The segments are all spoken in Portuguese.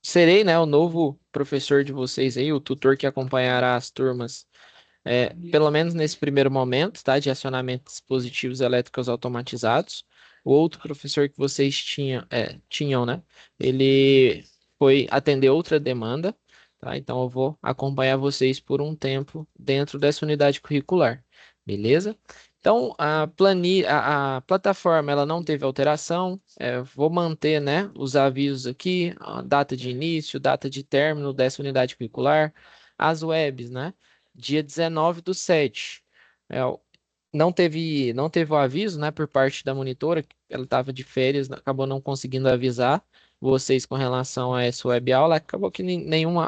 serei, né, o novo professor de vocês aí, o tutor que acompanhará as turmas, pelo menos nesse primeiro momento, tá, de acionamento de dispositivos elétricos automatizados. O outro professor que vocês tinham, né, ele foi atender outra demanda, tá? Então eu vou acompanhar vocês por um tempo dentro dessa unidade curricular, beleza? Então, a plataforma ela não teve alteração. Vou manter, né, os avisos aqui, a data de início, data de término dessa unidade curricular, as webs, né? Dia 19/7. É, não teve o aviso, né, por parte da monitora, que ela estava de férias, acabou não conseguindo avisar vocês com relação a essa web aula, acabou que nenhum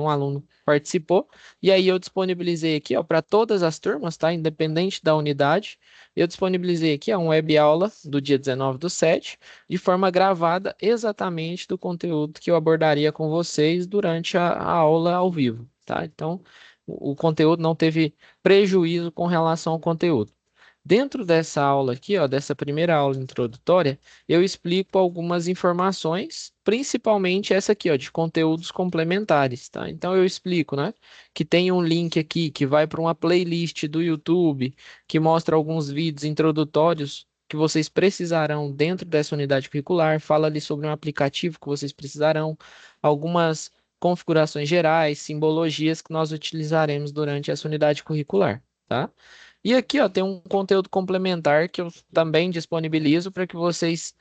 aluno participou, e aí eu disponibilizei aqui, ó, para todas as turmas, tá, independente da unidade, eu disponibilizei aqui, ó, uma web aula do dia 19/7, de forma gravada exatamente do conteúdo que eu abordaria com vocês durante a aula ao vivo, tá? Então, o conteúdo não teve prejuízo com relação ao conteúdo. Dentro dessa aula aqui, ó, dessa primeira aula introdutória, eu explico algumas informações, principalmente essa aqui, ó, de conteúdos complementares, tá? Então eu explico, né, que tem um link aqui que vai para uma playlist do YouTube que mostra alguns vídeos introdutórios que vocês precisarão dentro dessa unidade curricular, fala ali sobre um aplicativo que vocês precisarão, algumas configurações gerais, simbologias que nós utilizaremos durante essa unidade curricular, tá? E aqui, ó, tem um conteúdo complementar que eu também disponibilizo para que vocês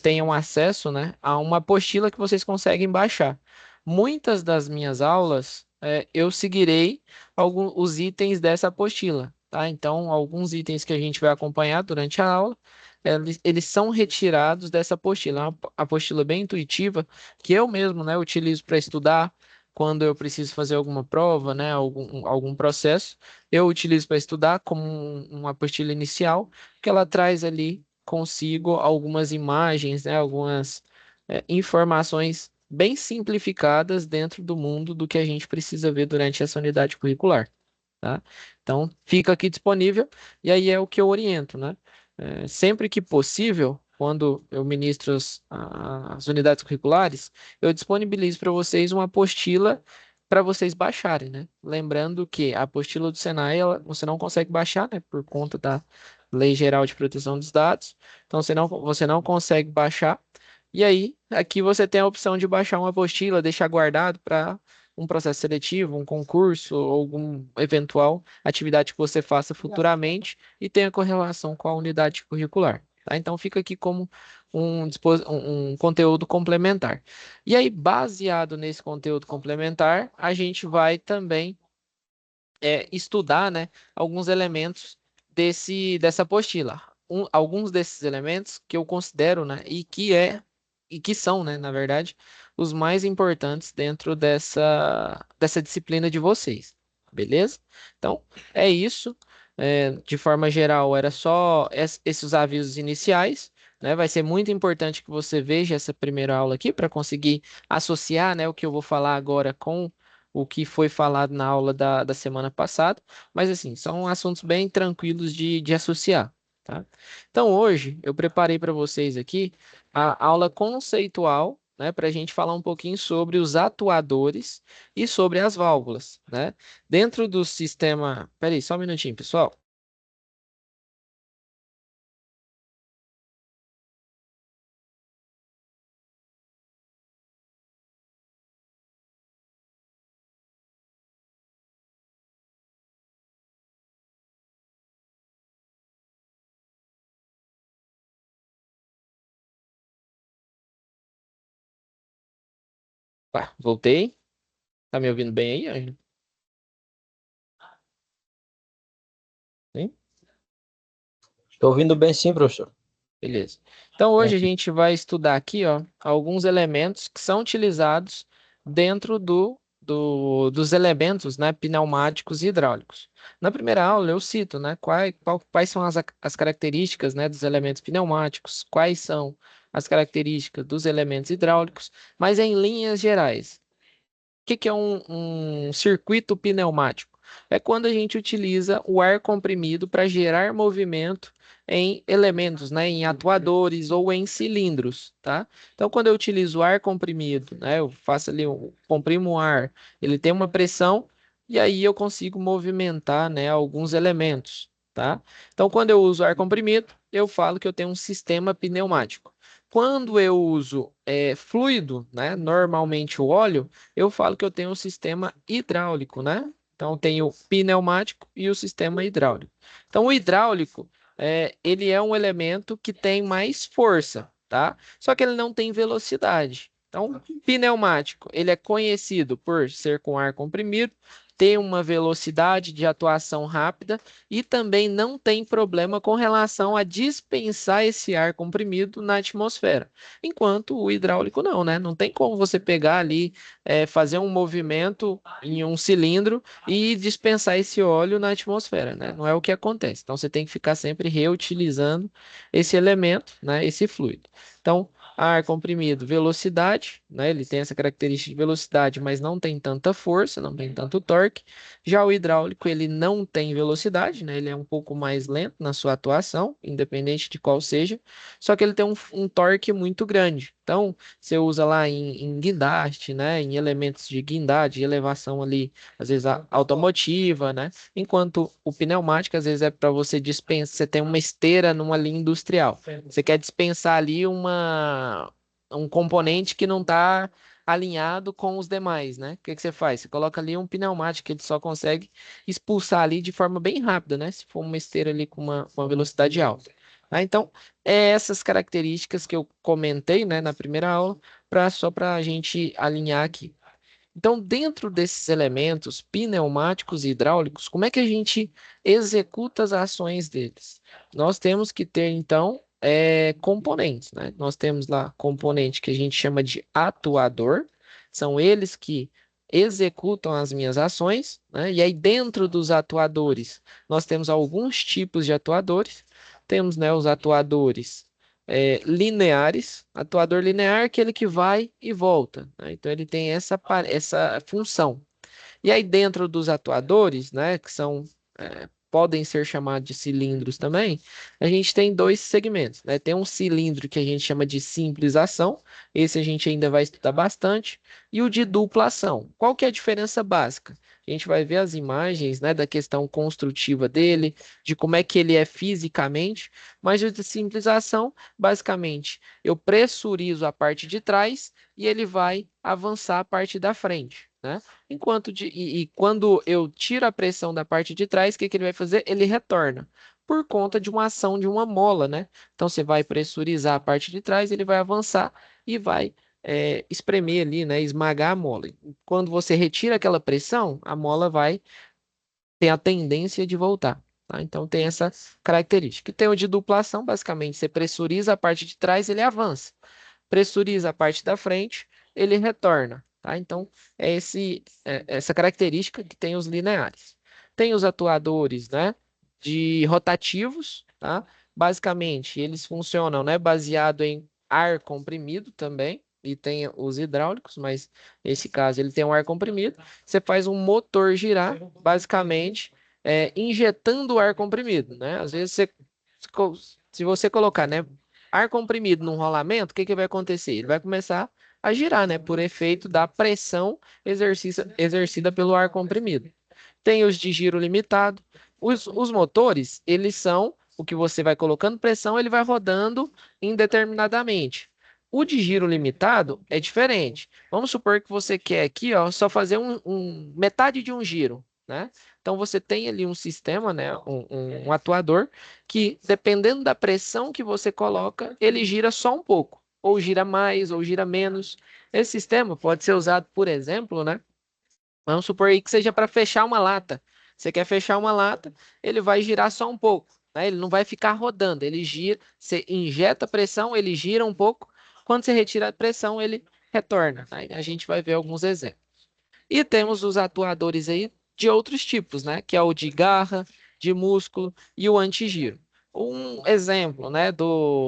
tenham acesso, né, a uma apostila que vocês conseguem baixar. Muitas das minhas aulas, eu seguirei os itens dessa apostila, tá? Então, alguns itens que a gente vai acompanhar durante a aula, eles são retirados dessa apostila. É uma apostila bem intuitiva que eu mesmo, né, utilizo para estudar quando eu preciso fazer alguma prova, né, algum processo. Eu utilizo para estudar como uma apostila inicial, que ela traz ali consigo algumas imagens, né, algumas informações bem simplificadas dentro do mundo do que a gente precisa ver durante essa unidade curricular, tá? Então, fica aqui disponível e aí é o que eu oriento, né? Sempre que possível, quando eu ministro as unidades curriculares, eu disponibilizo para vocês uma apostila para vocês baixarem, né? Lembrando que a apostila do Senai, você não consegue baixar, né? Por conta da Lei Geral de Proteção dos Dados. Então, você não consegue baixar. E aí, aqui você tem a opção de baixar uma apostila, deixar guardado para um processo seletivo, um concurso, ou algum eventual atividade que você faça futuramente e tenha correlação com a unidade curricular. Tá? Então fica aqui como um conteúdo complementar. E aí, baseado nesse conteúdo complementar, a gente vai também estudar, né, alguns elementos dessa apostila. Alguns desses elementos que eu considero, né, e que são, né, na verdade, os mais importantes dentro dessa disciplina de vocês. Beleza? Então, é isso. De forma geral, era só esses avisos iniciais. Né? Vai ser muito importante que você veja essa primeira aula aqui para conseguir associar, né, o que eu vou falar agora com o que foi falado na aula da semana passada, mas assim, são assuntos bem tranquilos de associar, tá? Então, hoje eu preparei para vocês aqui a aula conceitual, né, para a gente falar um pouquinho sobre os atuadores e sobre as válvulas, né? Dentro do sistema. Peraí, só um minutinho, pessoal. Voltei. Tá me ouvindo bem aí, Ângelo? Sim? Estou ouvindo bem sim, professor. Beleza. Então, hoje a Tranquilo. gente vai estudar aqui, ó, alguns elementos que são utilizados dentro dos elementos, né, pneumáticos e hidráulicos. Na primeira aula, eu cito, né, quais são as características, né, dos elementos pneumáticos, quais são as características dos elementos hidráulicos, mas em linhas gerais. O que é um circuito pneumático? É quando a gente utiliza o ar comprimido para gerar movimento em elementos, né, em atuadores ou em cilindros, tá? Então, quando eu utilizo ar comprimido, né, eu faço ali, eu comprimo o ar, ele tem uma pressão e aí eu consigo movimentar, né, alguns elementos, tá? Então, quando eu uso ar comprimido, eu falo que eu tenho um sistema pneumático. Quando eu uso fluido, né, normalmente o óleo, eu falo que eu tenho um sistema hidráulico, né? Então, tem o pneumático e o sistema hidráulico. Então, o hidráulico, ele é um elemento que tem mais força, tá? Só que ele não tem velocidade. Então, pneumático, ele é conhecido por ser com ar comprimido, ter uma velocidade de atuação rápida e também não tem problema com relação a dispensar esse ar comprimido na atmosfera. Enquanto o hidráulico não, né? Não tem como você pegar ali, fazer um movimento em um cilindro e dispensar esse óleo na atmosfera, né? Não é o que acontece. Então você tem que ficar sempre reutilizando esse elemento, né? Esse fluido. Então, ar comprimido, velocidade, né? Ele tem essa característica de velocidade, mas não tem tanta força, não tem tanto torque. Já o hidráulico, ele não tem velocidade, né? Ele é um pouco mais lento na sua atuação, independente de qual seja, só que ele tem um torque muito grande. Então, você usa lá em guindaste, né? Em elementos de guindade, de elevação ali, às vezes automotiva, né? Enquanto o pneumático, às vezes é para você dispensar, você tem uma esteira numa linha industrial. Você quer dispensar ali um componente que não está alinhado com os demais, né? O que que você faz? Você coloca ali um pneumático que ele só consegue expulsar ali de forma bem rápida, né? Se for uma esteira ali com uma velocidade alta. Tá? Então, é essas características que eu comentei, né, na primeira aula, só para a gente alinhar aqui. Então, dentro desses elementos pneumáticos e hidráulicos, como é que a gente executa as ações deles? Nós temos que ter, então, componentes, né? Nós temos lá componente que a gente chama de atuador, são eles que executam as minhas ações, né? E aí, dentro dos atuadores, nós temos alguns tipos de atuadores. Temos, né, os atuadores lineares. Atuador linear é aquele que vai e volta, né? Então ele tem essa função. E aí dentro dos atuadores, né, que podem ser chamados de cilindros também, a gente tem dois segmentos, né? Tem um cilindro que a gente chama de simples ação, esse a gente ainda vai estudar bastante, e o de dupla ação. Qual que é a diferença básica? A gente vai ver as imagens, né, da questão construtiva dele, de como é que ele é fisicamente, mas o de simples ação, basicamente, eu pressurizo a parte de trás e ele vai avançar a parte da frente, né? E quando eu tiro a pressão da parte de trás, o que que ele vai fazer? Ele retorna por conta de uma ação de uma mola, né? Então você vai pressurizar a parte de trás, ele vai avançar e vai espremer ali, né? Esmagar a mola. Quando você retira aquela pressão, a mola vai ter a tendência de voltar. Tá? Então tem essa característica. E tem o de duplação, basicamente, você pressuriza a parte de trás, ele avança. Pressuriza a parte da frente, ele retorna. Tá? Então, essa característica que tem os lineares. Tem os atuadores, né, de rotativos, tá? Basicamente, eles funcionam, né, baseado em ar comprimido também, e tem os hidráulicos, mas nesse caso ele tem um ar comprimido. Você faz um motor girar, basicamente, injetando ar comprimido, né? Às vezes se você colocar, né, ar comprimido num rolamento, o que que vai acontecer? Ele vai começar a girar, né? Por efeito da pressão exercida pelo ar comprimido. Tem os de giro limitado. Os motores, eles são o que você vai colocando pressão, ele vai rodando indeterminadamente. O de giro limitado é diferente. Vamos supor que você quer aqui, ó, só fazer metade de um giro, né? Então você tem ali um sistema, né, um atuador que, dependendo da pressão que você coloca, ele gira só um pouco, ou gira mais, ou gira menos. Esse sistema pode ser usado, por exemplo, né? Vamos supor aí que seja para fechar uma lata. Você quer fechar uma lata, ele vai girar só um pouco, né? Ele não vai ficar rodando, ele gira, você injeta pressão, ele gira um pouco. Quando você retira a pressão, ele retorna. Aí a gente vai ver alguns exemplos. E temos os atuadores aí de outros tipos, né? Que é o de garra, de músculo e o antigiro. Um exemplo, né,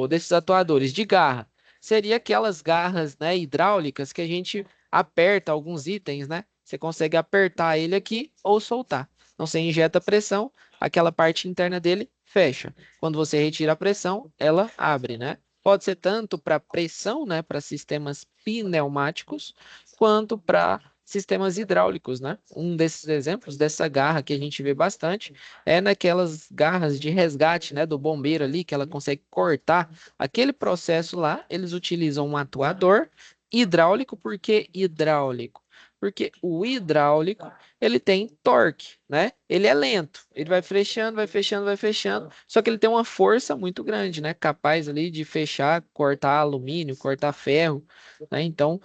desses atuadores de garra seria aquelas garras, né, hidráulicas que a gente aperta alguns itens, né? Você consegue apertar ele aqui ou soltar. Então você injeta pressão, aquela parte interna dele fecha. Quando você retira a pressão, ela abre, né? Pode ser tanto para pressão, né, para sistemas pneumáticos, quanto para sistemas hidráulicos, né? Um desses exemplos dessa garra que a gente vê bastante é naquelas garras de resgate, né, do bombeiro ali, que ela consegue cortar aquele processo lá. Eles utilizam um atuador hidráulico. Por que hidráulico? Porque o hidráulico ele tem torque, né? Ele é lento, ele vai fechando, vai fechando, vai fechando, só que ele tem uma força muito grande, né? Capaz ali de fechar, cortar alumínio, cortar ferro, né? Então,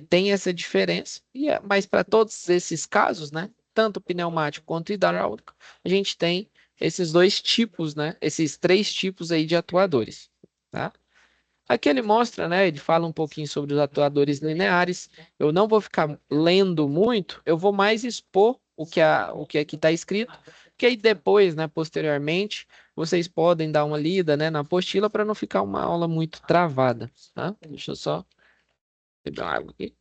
tem essa diferença. Mas para todos esses casos, né? Tanto pneumático quanto hidráulico, a gente tem esses dois tipos, né? Esses três tipos aí de atuadores, tá? Aqui ele mostra, né? Ele fala um pouquinho sobre os atuadores lineares. Eu não vou ficar lendo muito, eu vou mais expor o que aqui está escrito, que aí depois, né, posteriormente, vocês podem dar uma lida, né, na apostila para não ficar uma aula muito travada, tá? Deixa eu só beber uma água aqui.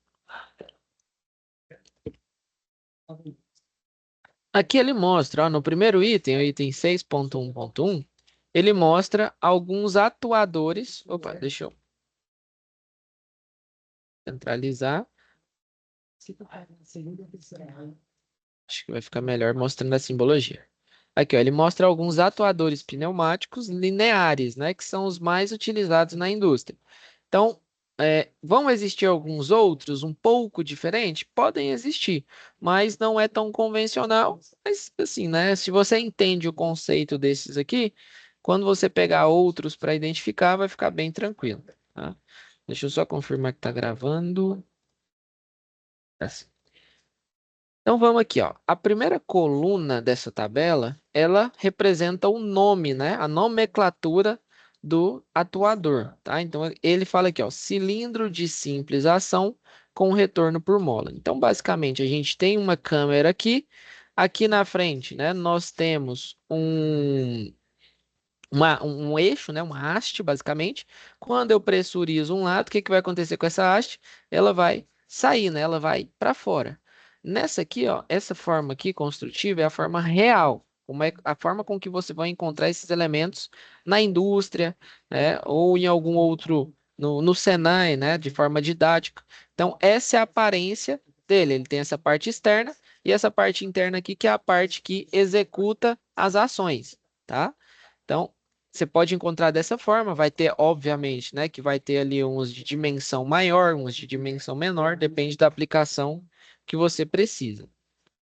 Aqui ele mostra, ó, no primeiro item, o item 6.1.1, ele mostra alguns atuadores. Opa, deixa eu centralizar. Acho que vai ficar melhor mostrando a simbologia. Aqui, ó, ele mostra alguns atuadores pneumáticos lineares, né, que são os mais utilizados na indústria. Então, vão existir alguns outros um pouco diferentes? Podem existir, mas não é tão convencional. Mas, assim, né, se você entende o conceito desses aqui, quando você pegar outros para identificar, vai ficar bem tranquilo, tá? Deixa eu só confirmar que está gravando. Assim. Então vamos aqui, ó. A primeira coluna dessa tabela, ela representa o nome, né? A nomenclatura do atuador, tá? Então ele fala aqui, ó, cilindro de simples ação com retorno por mola. Então basicamente a gente tem uma câmera aqui, aqui na frente, né? Nós temos um eixo, né? Uma haste, basicamente. Quando eu pressurizo um lado, o que que vai acontecer com essa haste? Ela vai sair, né? Ela vai para fora. Nessa aqui, ó, essa forma aqui construtiva é a forma real, como é a forma com que você vai encontrar esses elementos na indústria, né? Ou em algum outro no Senai, né? De forma didática. Então, essa é a aparência dele. Ele tem essa parte externa e essa parte interna aqui, que é a parte que executa as ações, tá? Então, você pode encontrar dessa forma, vai ter, obviamente, né, que vai ter ali uns de dimensão maior, uns de dimensão menor, depende da aplicação que você precisa.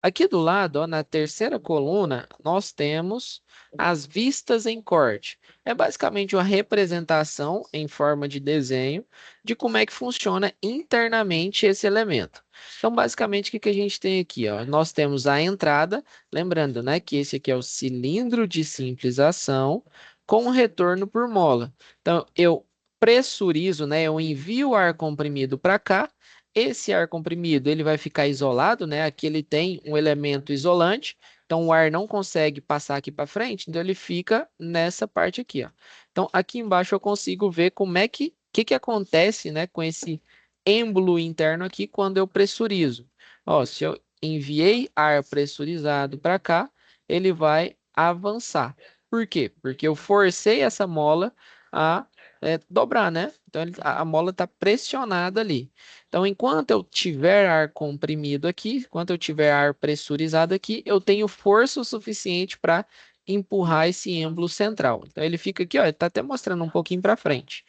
Aqui do lado, ó, na terceira coluna, nós temos as vistas em corte. É basicamente uma representação em forma de desenho de como é que funciona internamente esse elemento. Então, basicamente, o que que a gente tem aqui, ó? Nós temos a entrada, lembrando, né, que esse aqui é o cilindro de simples ação com retorno por mola. Então, eu pressurizo, né, eu envio o ar comprimido para cá. Esse ar comprimido, ele vai ficar isolado, né? Aqui ele tem um elemento isolante, então o ar não consegue passar aqui para frente, então ele fica nessa parte aqui, ó. Então aqui embaixo eu consigo ver como é que acontece, né, com esse êmbolo interno aqui quando eu pressurizo. Ó, se eu enviei ar pressurizado para cá, ele vai avançar. Por quê? Porque eu forcei essa mola a dobrar, né? Então a mola está pressionada ali. Então, enquanto eu tiver ar comprimido aqui, enquanto eu tiver ar pressurizado aqui, eu tenho força o suficiente para empurrar esse êmbolo central. Então, ele fica aqui, ó, ele está até mostrando um pouquinho para frente.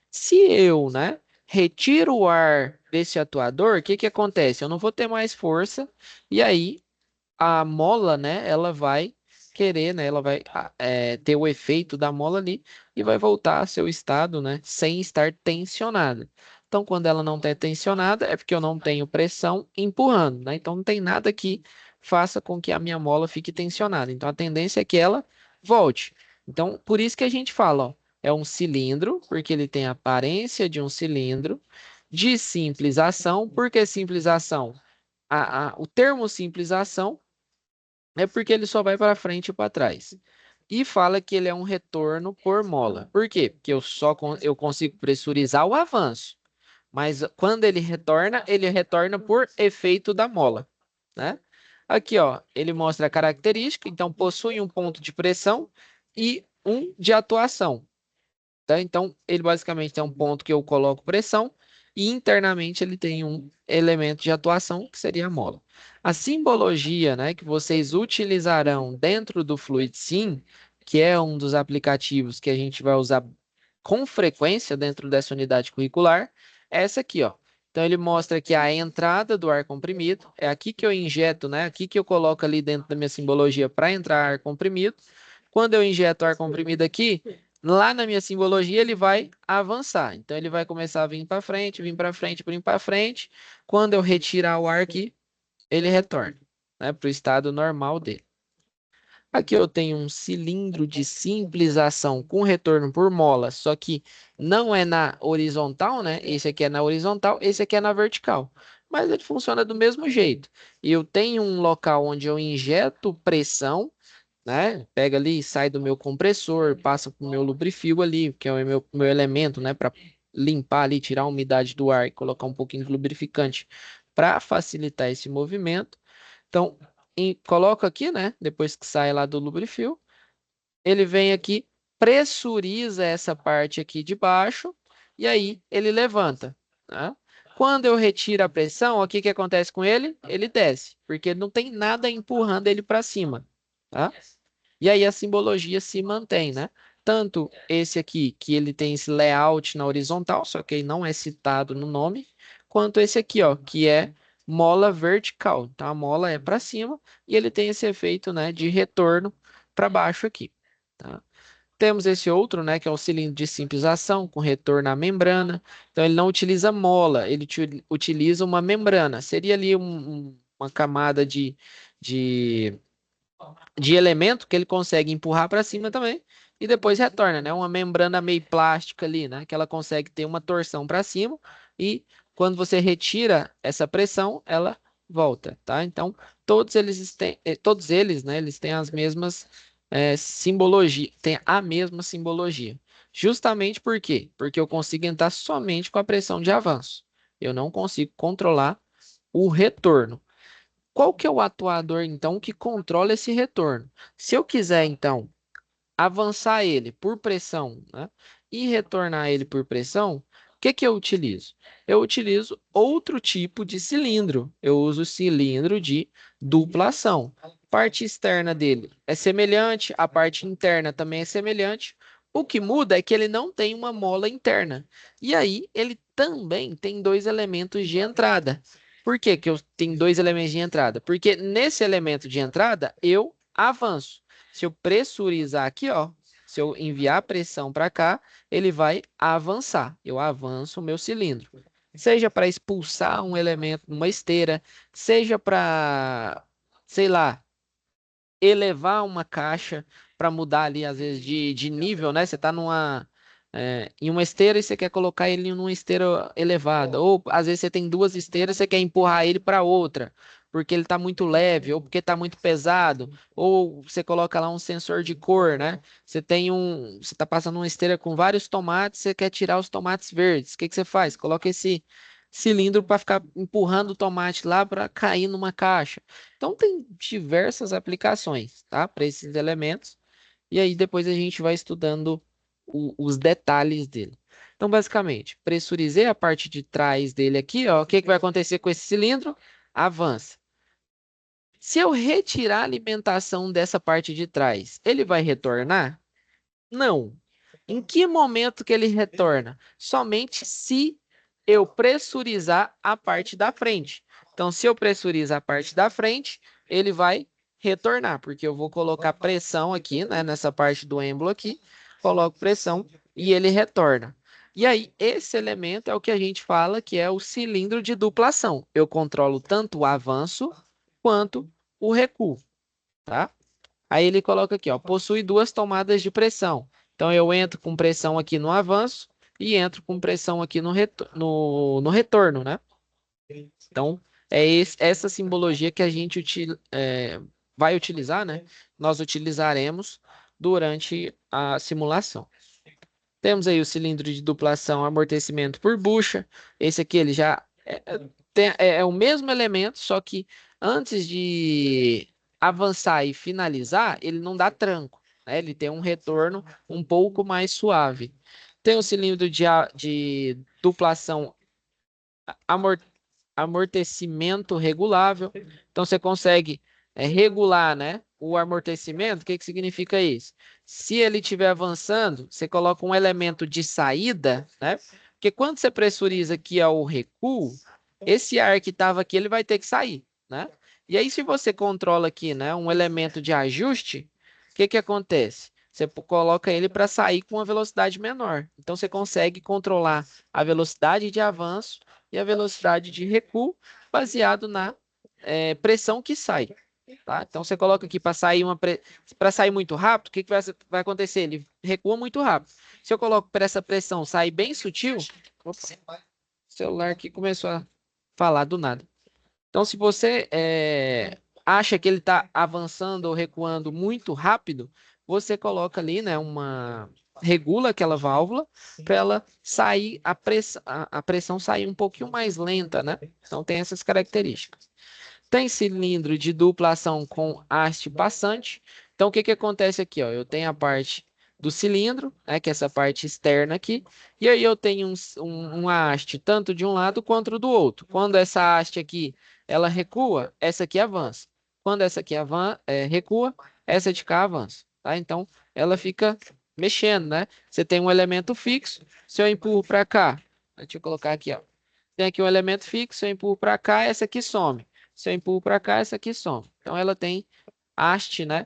Se eu, né, retiro o ar desse atuador, o que que acontece? Eu não vou ter mais força, e aí a mola, né, ela vai querer, né, ela vai ter o efeito da mola ali e vai voltar ao seu estado, né, sem estar tensionada. Então, quando ela não está tensionada, é porque eu não tenho pressão empurrando, né? Então, não tem nada que faça com que a minha mola fique tensionada. Então, a tendência é que ela volte. Então, por isso que a gente fala, ó, é um cilindro, porque ele tem a aparência de um cilindro, de simples ação. Por que simples ação? O termo simples ação é porque ele só vai para frente e para trás. E fala que ele é um retorno por mola. Por quê? Porque eu consigo pressurizar o avanço. Mas quando ele retorna por efeito da mola, né? Aqui, ó, ele mostra a característica, então possui um ponto de pressão e um de atuação. Tá? Então, ele basicamente tem um ponto que eu coloco pressão e internamente ele tem um elemento de atuação que seria a mola. A simbologia, né, que vocês utilizarão dentro do FluidSim, que é um dos aplicativos que a gente vai usar com frequência dentro dessa unidade curricular, é essa aqui, ó. Então, ele mostra que a entrada do ar comprimido é aqui que eu injeto, né? Aqui que eu coloco ali dentro da minha simbologia para entrar ar comprimido. Quando eu injeto ar comprimido aqui, lá na minha simbologia ele vai avançar. Então, ele vai começar a vir para frente, vir para frente, vir para frente. Quando eu retirar o ar aqui, ele retorna, né, para o estado normal dele. Aqui eu tenho um cilindro de simples ação com retorno por mola, só que não é na horizontal, né? Esse aqui é na horizontal, esse aqui é na vertical. Mas ele funciona do mesmo jeito. Eu tenho um local onde eu injeto pressão, né? Pega ali, sai do meu compressor, passa para o meu lubrifio ali, que é o meu elemento, né? Para limpar ali, tirar a umidade do ar e colocar um pouquinho de lubrificante para facilitar esse movimento. Então, coloco aqui, né? Depois que sai lá do lubrifio, ele vem aqui, pressuriza essa parte aqui de baixo e aí ele levanta, tá? Quando eu retiro a pressão, o que que acontece com ele? Ele desce, porque não tem nada empurrando ele para cima, tá? E aí a simbologia se mantém, né? Tanto esse aqui, que ele tem esse layout na horizontal, só que ele não é citado no nome, quanto esse aqui, ó, que é mola vertical. Então a mola é para cima e ele tem esse efeito, né, de retorno para baixo aqui, tá? Temos esse outro, né, que é o cilindro de simples ação com retorno à membrana. Então ele não utiliza mola, ele utiliza uma membrana. Seria ali uma camada de de elemento que ele consegue empurrar para cima também e depois retorna, né? Uma membrana meio plástica ali, né? Que ela consegue ter uma torção para cima e quando você retira essa pressão, ela volta, tá? Então, todos eles, né? Eles têm as mesmas simbologia, têm a mesma simbologia. Justamente por quê? Porque eu consigo entrar somente com a pressão de avanço. Eu não consigo controlar o retorno. Qual que é o atuador, então, que controla esse retorno? Se eu quiser, então, avançar ele por pressão, né, e retornar ele por pressão, o que que eu utilizo? Eu utilizo outro tipo de cilindro. Eu uso cilindro de dupla ação. A parte externa dele é semelhante, a parte interna também é semelhante. O que muda é que ele não tem uma mola interna. E aí, ele também tem dois elementos de entrada. Por que que eu tenho dois elementos de entrada? Porque nesse elemento de entrada, eu avanço. Se eu pressurizar aqui, ó, se eu enviar pressão para cá, ele vai avançar. Eu avanço o meu cilindro. Seja para expulsar um elemento numa esteira, seja para, sei lá, elevar uma caixa para mudar ali, às vezes, de nível, né? Você está em uma esteira e você quer colocar ele numa esteira elevada. Ou, às vezes, você tem duas esteiras e você quer empurrar ele para outra, porque ele está muito leve, ou porque está muito pesado. Ou você coloca lá um sensor de cor, né? Você está passando uma esteira com vários tomates, você quer tirar os tomates verdes. O que que você faz? Coloca esse cilindro para ficar empurrando o tomate lá para cair numa caixa. Então tem diversas aplicações, tá? Para esses elementos. E aí depois a gente vai estudando os detalhes dele. Então, basicamente, pressurizei a parte de trás dele aqui, ó. O que que vai acontecer com esse cilindro? Avança. Se eu retirar a alimentação dessa parte de trás, ele vai retornar? Não. Em que momento que ele retorna? Somente se eu pressurizar a parte da frente. Então, se eu pressurizar a parte da frente, ele vai retornar, porque eu vou colocar pressão aqui, né, nessa parte do êmbolo aqui, coloco pressão e ele retorna. E aí, esse elemento é o que a gente fala que é o cilindro de duplação. Eu controlo tanto o avanço quanto o recuo, tá? Aí ele coloca aqui, ó, possui duas tomadas de pressão. Então eu entro com pressão aqui no avanço e entro com pressão aqui no retorno, né? Então essa simbologia que a gente vai utilizar, né? Nós utilizaremos durante a simulação. Temos aí o cilindro de duplação, amortecimento por bucha. Esse aqui ele já é o mesmo elemento, só que antes de avançar e finalizar, ele não dá tranco, né? Ele tem um retorno um pouco mais suave. Tem o cilindro de duplação amor- amortecimento regulável. Então, você consegue regular, né, o amortecimento. O que que significa isso? Se ele estiver avançando, você coloca um elemento de saída, né? Porque quando você pressuriza aqui ao recuo, esse ar que estava aqui, ele vai ter que sair, né? E aí, se você controla aqui, né, um elemento de ajuste, o que que acontece? Você coloca ele para sair com uma velocidade menor. Então, você consegue controlar a velocidade de avanço e a velocidade de recuo baseado na pressão que sai. Tá? Então você coloca aqui para sair para sair muito rápido, o que que vai acontecer? Ele recua muito rápido. Se eu coloco para essa pressão sair bem sutil, opa, o celular aqui começou a falar do nada. Então, se você acha que ele está avançando ou recuando muito rápido, você coloca ali, né, regula aquela válvula para ela sair, a pressão sair um pouquinho mais lenta, né? Então, tem essas características. Tem cilindro de dupla ação com haste passante. Então, o que que acontece aqui, ó? Eu tenho a parte do cilindro, né, que é essa parte externa aqui, e aí eu tenho uma haste tanto de um lado quanto do outro. Quando essa haste aqui ela recua, essa aqui avança. Quando essa aqui recua, essa de cá avança, tá? Então, ela fica mexendo, né? Você tem um elemento fixo, se eu empurro para cá, deixa eu colocar aqui, ó. Tem aqui um elemento fixo, se eu empurro para cá, essa aqui some. Se eu empurro para cá, essa aqui some. Então, ela tem haste, né?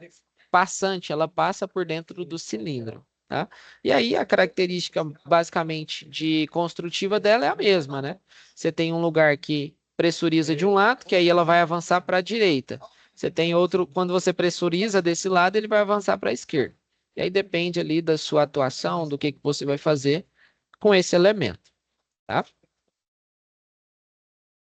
Passante, ela passa por dentro do cilindro, tá? E aí, a característica, basicamente, de construtiva dela é a mesma, né? Você tem um lugar que pressuriza de um lado, que aí ela vai avançar para a direita. Você tem outro, quando você pressuriza desse lado, ele vai avançar para a esquerda. E aí depende ali da sua atuação, do que você vai fazer com esse elemento, tá?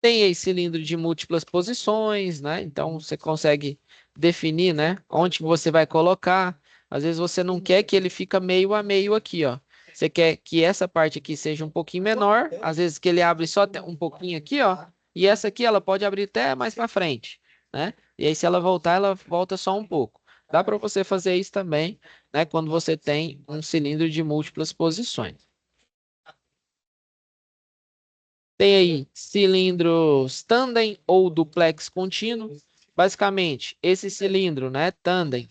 Tem aí cilindro de múltiplas posições, né? Então você consegue definir, né, onde que você vai colocar. Às vezes você não quer que ele fica meio a meio aqui, ó. Você quer que essa parte aqui seja um pouquinho menor, às vezes que ele abre só até um pouquinho aqui, ó. E essa aqui ela pode abrir até mais para frente, né? E aí se ela voltar, ela volta só um pouco. Dá para você fazer isso também, né, quando você tem um cilindro de múltiplas posições. Tem aí cilindros tandem ou duplex contínuo. Basicamente, esse cilindro, né, tandem,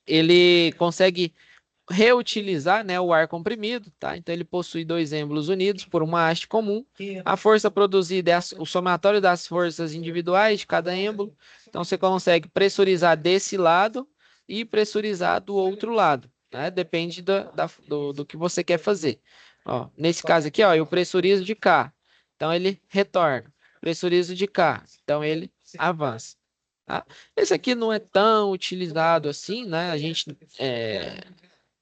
ele consegue reutilizar, né, o ar comprimido, tá? Então ele possui dois êmbolos unidos por uma haste comum. A força produzida é o somatório das forças individuais de cada êmbolo. Então você consegue pressurizar desse lado e pressurizar do outro lado, né? Depende do que você quer fazer. Ó, nesse caso aqui, ó, eu pressurizo de cá, então ele retorna. Pressurizo de cá, então ele avança. Tá? Esse aqui não é tão utilizado assim, né? A gente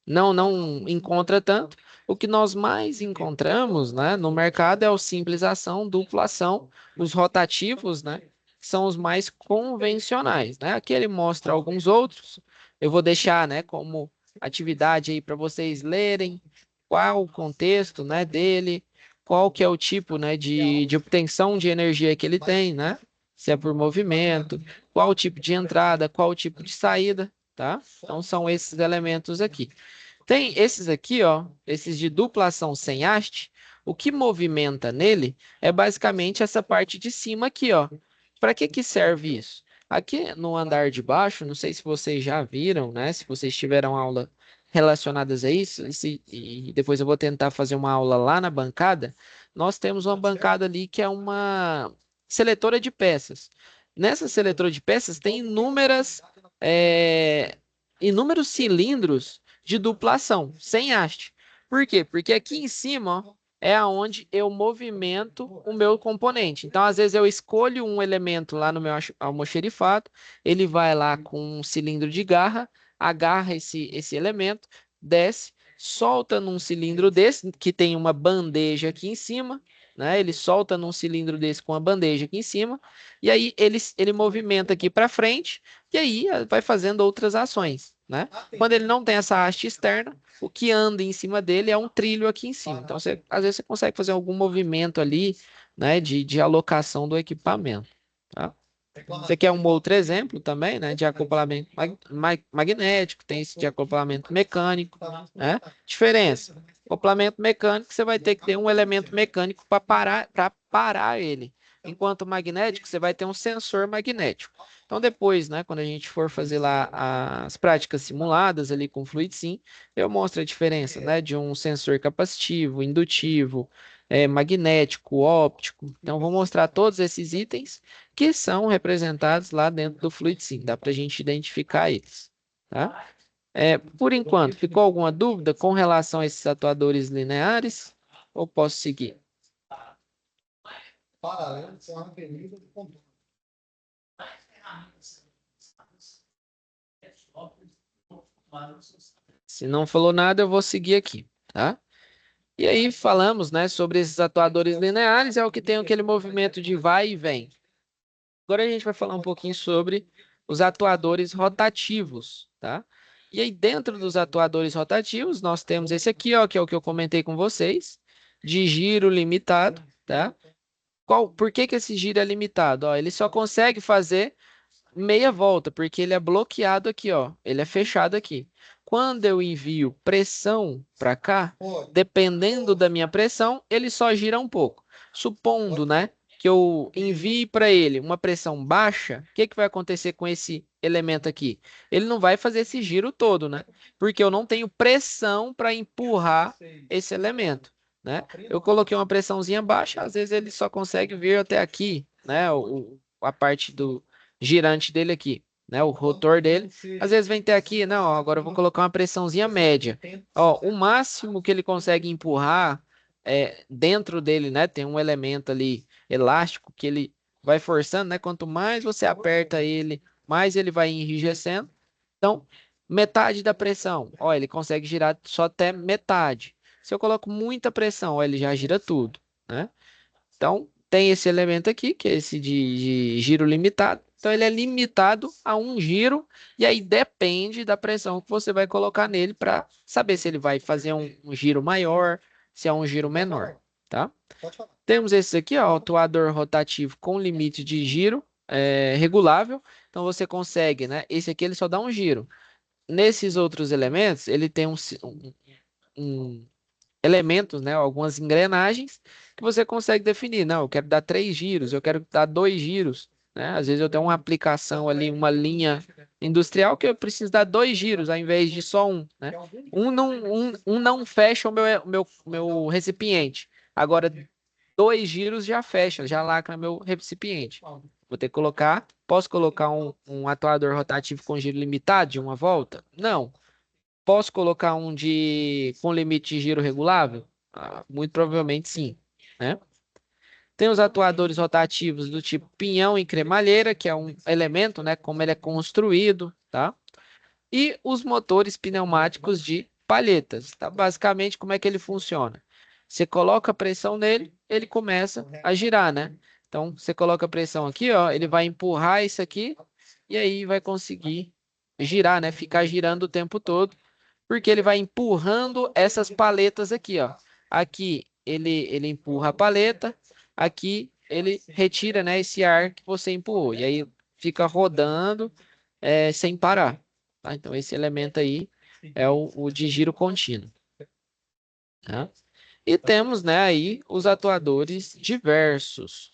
não encontra tanto. O que nós mais encontramos, né, no mercado é o simples ação, dupla ação, os rotativos, né, que são os mais convencionais, né? Aqui ele mostra alguns outros. Eu vou deixar, né, como atividade aí para vocês lerem qual o contexto, né, dele, qual que é o tipo, né, de obtenção de energia que ele tem, né? Se é por movimento, qual o tipo de entrada, qual o tipo de saída, tá? Então são esses elementos aqui. Tem esses aqui, ó, esses de duplação sem haste. O que movimenta nele é basicamente essa parte de cima aqui, ó. Para que que serve isso? Aqui no andar de baixo, não sei se vocês já viram, né? Se vocês tiveram aula relacionadas a isso, e depois eu vou tentar fazer uma aula lá na bancada. Nós temos uma bancada ali que é uma seletora de peças. Nessa seletora de peças tem inúmeros cilindros de duplação, sem haste. Por quê? Porque aqui em cima, ó, é aonde eu movimento o meu componente. Então, às vezes, eu escolho um elemento lá no meu almoxerifado, ele vai lá com um cilindro de garra, agarra esse elemento, desce, solta num cilindro desse, que tem uma bandeja aqui em cima, né? Ele solta num cilindro desse com a bandeja aqui em cima, e aí ele movimenta aqui para frente, e aí vai fazendo outras ações, né? Quando ele não tem essa haste externa, o que anda em cima dele é um trilho aqui em cima. Então, às vezes você consegue fazer algum movimento ali, né, de alocação do equipamento, tá? Esse aqui é um outro exemplo também, né, de acoplamento magnético, tem esse de acoplamento mecânico, né? Diferença. Acoplamento mecânico, você vai ter que ter um elemento mecânico para parar ele. Enquanto magnético, você vai ter um sensor magnético. Então, depois, né, quando a gente for fazer lá as práticas simuladas ali com Fluid Sim, eu mostro a diferença, né, de um sensor capacitivo, indutivo, magnético, óptico. Então, vou mostrar todos esses itens que são representados lá dentro do Fluid Sim. Dá para a gente identificar eles, tá? Por enquanto, ficou alguma dúvida com relação a esses atuadores lineares? Ou posso seguir? Se não falou nada, eu vou seguir aqui, tá? E aí falamos, né, sobre esses atuadores lineares, é o que tem aquele movimento de vai e vem. Agora a gente vai falar um pouquinho sobre os atuadores rotativos, tá? E aí dentro dos atuadores rotativos, nós temos esse aqui, ó, que é o que eu comentei com vocês, de giro limitado, tá? Por que que esse giro é limitado? Ó, ele só consegue fazer meia volta, porque ele é bloqueado aqui, ó. Ele é fechado aqui. Quando eu envio pressão para cá, dependendo da minha pressão, ele só gira um pouco. Supondo, né, que eu envie para ele uma pressão baixa, o que que vai acontecer com esse elemento aqui? Ele não vai fazer esse giro todo, né? Porque eu não tenho pressão para empurrar esse elemento, né? Eu coloquei uma pressãozinha baixa, às vezes ele só consegue vir até aqui, né? A parte do girante dele aqui, né? O rotor dele. Às vezes vem até aqui, não, ó, agora eu vou colocar uma pressãozinha média. Ó, o máximo que ele consegue empurrar dentro dele, né? Tem um elemento ali elástico que ele vai forçando, né? Quanto mais você aperta ele, mais ele vai enrijecendo. Então, metade da pressão, ó, ele consegue girar só até metade. Se eu coloco muita pressão, ó, ele já gira tudo, né? Então, tem esse elemento aqui, que é esse de giro limitado. Então, ele é limitado a um giro, e aí depende da pressão que você vai colocar nele para saber se ele vai fazer um giro maior, se é um giro menor, tá? Temos esse aqui, ó, atuador rotativo com limite de giro regulável. Então, você consegue, né? Esse aqui ele só dá um giro. Nesses outros elementos, ele tem um elementos, né, algumas engrenagens que você consegue definir. Não, eu quero dar 3 giros, eu quero dar 2 giros, né? Às vezes eu tenho uma aplicação ali, uma linha industrial que eu preciso dar 2 giros ao invés de só um, né? Um não fecha o meu recipiente. Agora, 2 giros já fecha, já lacra meu recipiente. Vou ter que colocar. Posso colocar um atuador rotativo com giro limitado de uma volta? Não. Posso colocar um com limite de giro regulável? Muito provavelmente sim, né? Tem os atuadores rotativos do tipo pinhão e cremalheira, que é um elemento, né? Como ele é construído, tá? E os motores pneumáticos de palhetas, tá? Basicamente, como é que ele funciona? Você coloca pressão nele, ele começa a girar, né? Então, você coloca pressão aqui, ó, ele vai empurrar isso aqui e aí vai conseguir girar, né? Ficar girando o tempo todo porque ele vai empurrando essas paletas aqui, ó. Aqui ele empurra a paleta, aqui ele retira, né, esse ar que você empurrou. E aí fica rodando sem parar. Tá? Então esse elemento aí é o de giro contínuo. Tá? E temos, né, aí os atuadores diversos.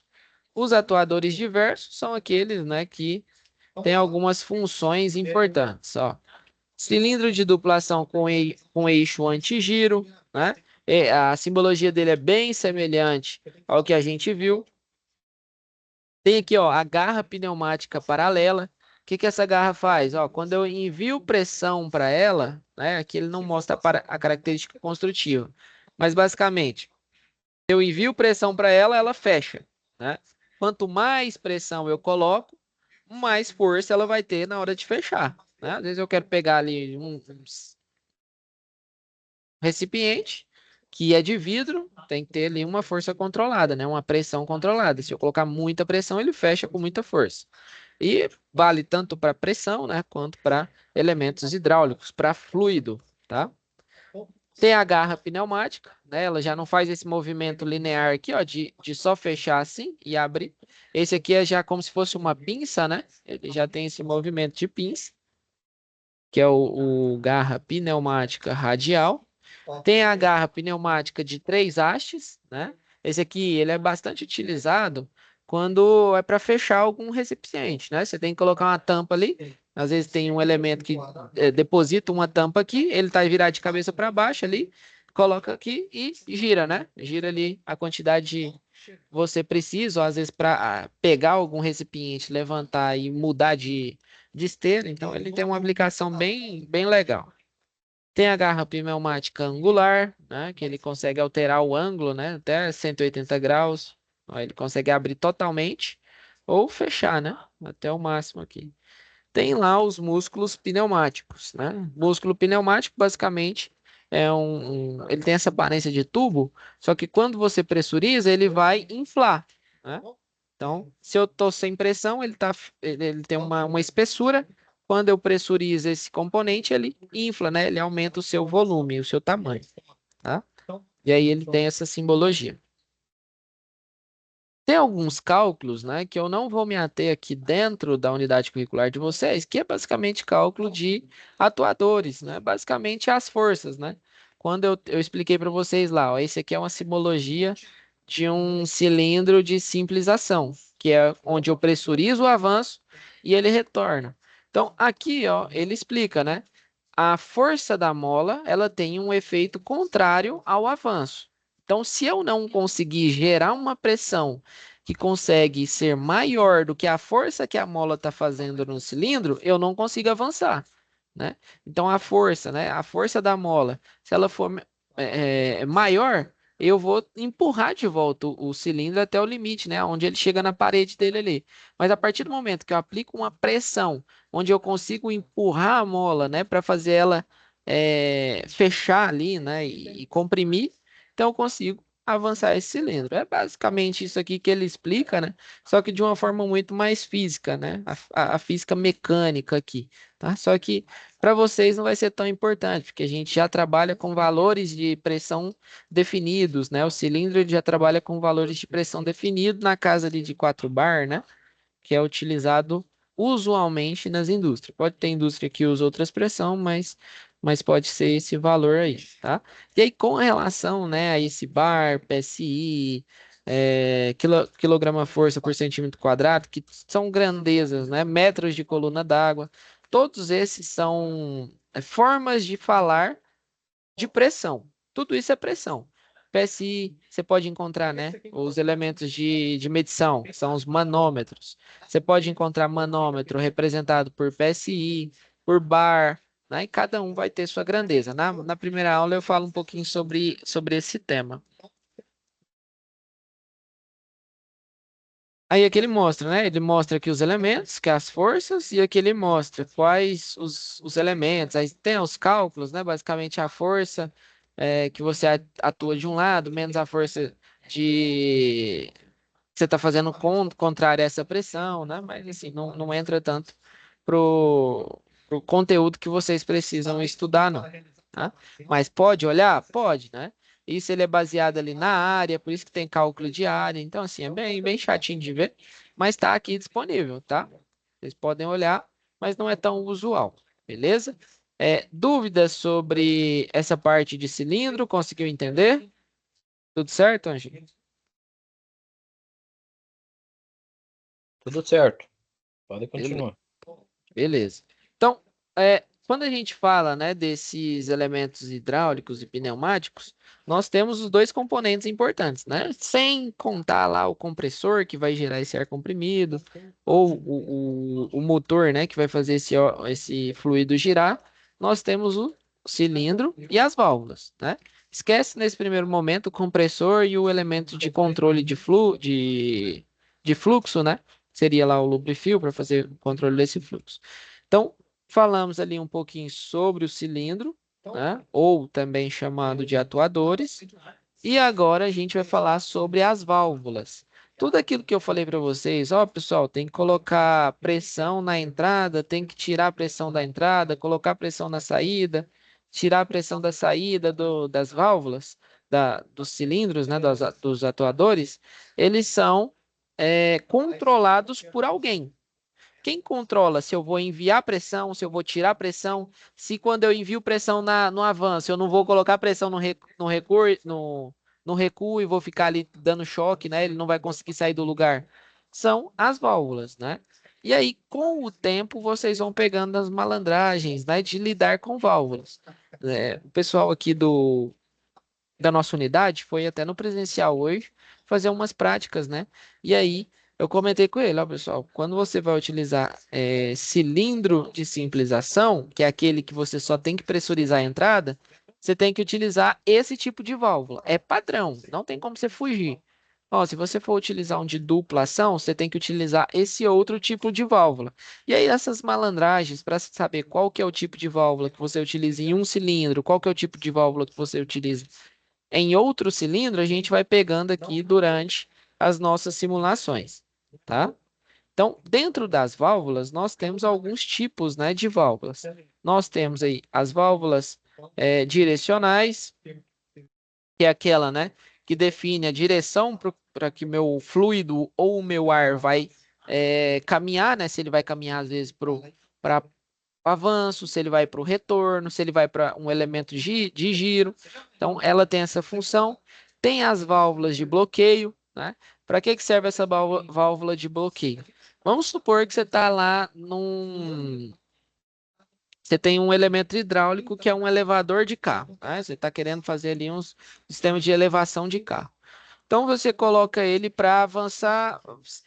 Os atuadores diversos são aqueles, né, que têm algumas funções importantes, ó. Cilindro de duplação com eixo antigiro, né? A simbologia dele é bem semelhante ao que a gente viu. Tem aqui, ó, a garra pneumática paralela. O que que essa garra faz? Ó, quando eu envio pressão para ela, né? Aqui ele não mostra a característica construtiva, mas basicamente, eu envio pressão para ela, ela fecha, né? Quanto mais pressão eu coloco, mais força ela vai ter na hora de fechar, né? Às vezes eu quero pegar ali um recipiente que é de vidro, tem que ter ali uma força controlada, né? Uma pressão controlada. Se eu colocar muita pressão, ele fecha com muita força. E vale tanto para pressão, né, quanto para elementos hidráulicos, para fluido, tá? Tem a garra pneumática, né? Ela já não faz esse movimento linear aqui, ó, de só fechar assim e abrir. Esse aqui é já como se fosse uma pinça, né? Ele já tem esse movimento de pinça, que é o garra pneumática radial. Tem a garra pneumática de 3 hastes, né? Esse aqui, ele é bastante utilizado quando é para fechar algum recipiente, né? Você tem que colocar uma tampa ali. Às vezes tem um elemento que deposita uma tampa aqui, ele está virado de cabeça para baixo ali, coloca aqui e gira, né? Gira ali a quantidade que você precisa, ou às vezes para pegar algum recipiente, levantar e mudar de esteira. Então, ele tem uma aplicação bem legal. Tem a garra pneumática angular, né, que ele consegue alterar o ângulo, né, até 180 graus. Ó, ele consegue abrir totalmente ou fechar, né, até o máximo aqui. Tem lá os músculos pneumáticos, né? Músculo pneumático, basicamente, ele tem essa aparência de tubo, só que quando você pressuriza, ele vai inflar, né? Então, se eu estou sem pressão, ele tem uma espessura. Quando eu pressurizo esse componente, ele infla, né? Ele aumenta o seu volume, o seu tamanho, tá? E aí ele tem essa simbologia. Tem alguns cálculos, né, que eu não vou me ater aqui dentro da unidade curricular de vocês, que é basicamente cálculo de atuadores, né? Basicamente as forças, né? Quando eu expliquei para vocês lá, ó, esse aqui é uma simbologia de um cilindro de simplização, que é onde eu pressurizo o avanço e ele retorna. Então, aqui, ó, ele explica, né? A força da mola, ela tem um efeito contrário ao avanço. Então, se eu não conseguir gerar uma pressão que consegue ser maior do que a força que a mola está fazendo no cilindro, eu não consigo avançar, né? Então, a força, né? A força da mola, se ela for maior, eu vou empurrar de volta o cilindro até o limite, né? Onde ele chega na parede dele ali. Mas a partir do momento que eu aplico uma pressão, onde eu consigo empurrar a mola, né? Para fazer ela fechar ali, né? E comprimir, então eu consigo avançar esse cilindro. É basicamente isso aqui que ele explica, né? Só que de uma forma muito mais física, né? A física mecânica aqui, tá? Só que para vocês não vai ser tão importante, porque a gente já trabalha com valores de pressão definidos, né? O cilindro ele já trabalha com valores de pressão definidos na casa ali de 4 bar, né? Que é utilizado usualmente nas indústrias. Pode ter indústria que usa outra expressão, mas pode ser esse valor aí, tá? E aí, com relação, né, a esse bar, PSI, quilograma-força por centímetro quadrado, que são grandezas, né? Metros de coluna d'água, todos esses são formas de falar de pressão. Tudo isso é pressão. PSI, você pode encontrar, né? Os elementos de medição, que são os manômetros. Você pode encontrar manômetro representado por PSI, por bar, né? E cada um vai ter sua grandeza. Na primeira aula eu falo um pouquinho sobre esse tema. Aí aqui ele mostra, né? Ele mostra aqui os elementos, que é as forças, e aqui ele mostra quais os elementos. Aí tem os cálculos, né? Basicamente a força que você atua de um lado, menos a força que você está fazendo contrária a essa pressão, né? Mas assim, não entra tanto pro conteúdo que vocês precisam estudar, não. Tá? Mas pode olhar? Pode, né? Isso ele é baseado ali na área, por isso que tem cálculo de área. Então, assim, é bem chatinho de ver, mas está aqui disponível, tá? Vocês podem olhar, mas não é tão usual, beleza? Dúvidas sobre essa parte de cilindro? Conseguiu entender? Tudo certo, Ângelo? Tudo certo. Pode Beleza. continuar. Beleza. Então, quando a gente fala, né, desses elementos hidráulicos e pneumáticos, nós temos os dois componentes importantes, né? Sem contar lá o compressor que vai gerar esse ar comprimido, ou o motor, né, que vai fazer esse fluido girar, nós temos o cilindro e as válvulas, né? Esquece nesse primeiro momento o compressor e o elemento de controle de fluxo, né? Seria lá o lubrifio para fazer o controle desse fluxo. Então, falamos ali um pouquinho sobre o cilindro, né? Ou também chamado de atuadores. E agora a gente vai falar sobre as válvulas. Tudo aquilo que eu falei para vocês, ó, pessoal, tem que colocar pressão na entrada, tem que tirar a pressão da entrada, colocar pressão na saída. tirar a pressão da saída das válvulas, dos cilindros, né, dos atuadores, eles são controlados por alguém. Quem controla se eu vou enviar pressão, se eu vou tirar pressão, se quando eu envio pressão no avanço, eu não vou colocar pressão no recuo e vou ficar ali dando choque, né? Ele não vai conseguir sair do lugar. São as válvulas, né? E aí, com o tempo, vocês vão pegando as malandragens, né, de lidar com válvulas. O pessoal aqui da nossa unidade foi até no presencial hoje fazer umas práticas, né? E aí eu comentei com ele, ó, pessoal, quando você vai utilizar cilindro de simplização, que é aquele que você só tem que pressurizar a entrada, você tem que utilizar esse tipo de válvula. É padrão, não tem como você fugir. Ó, se você for utilizar um de dupla ação, você tem que utilizar esse outro tipo de válvula. E aí, essas malandragens, para saber qual que é o tipo de válvula que você utiliza em um cilindro, qual que é o tipo de válvula que você utiliza em outro cilindro, a gente vai pegando aqui durante as nossas simulações, tá? Então, dentro das válvulas, nós temos alguns tipos, né, de válvulas. Nós temos aí as válvulas direcionais, que é aquela, né, que define a direção para que meu fluido ou o meu ar vai caminhar, né, se ele vai caminhar às vezes para avanço, se ele vai para o retorno, se ele vai para um elemento de giro. Então, ela tem essa função. Tem as válvulas de bloqueio, né? Para que serve essa válvula de bloqueio? Vamos supor que você está lá Você tem um elemento hidráulico que é um elevador de carro, né? Você está querendo fazer ali um sistema de elevação de carro. Então você coloca ele para avançar,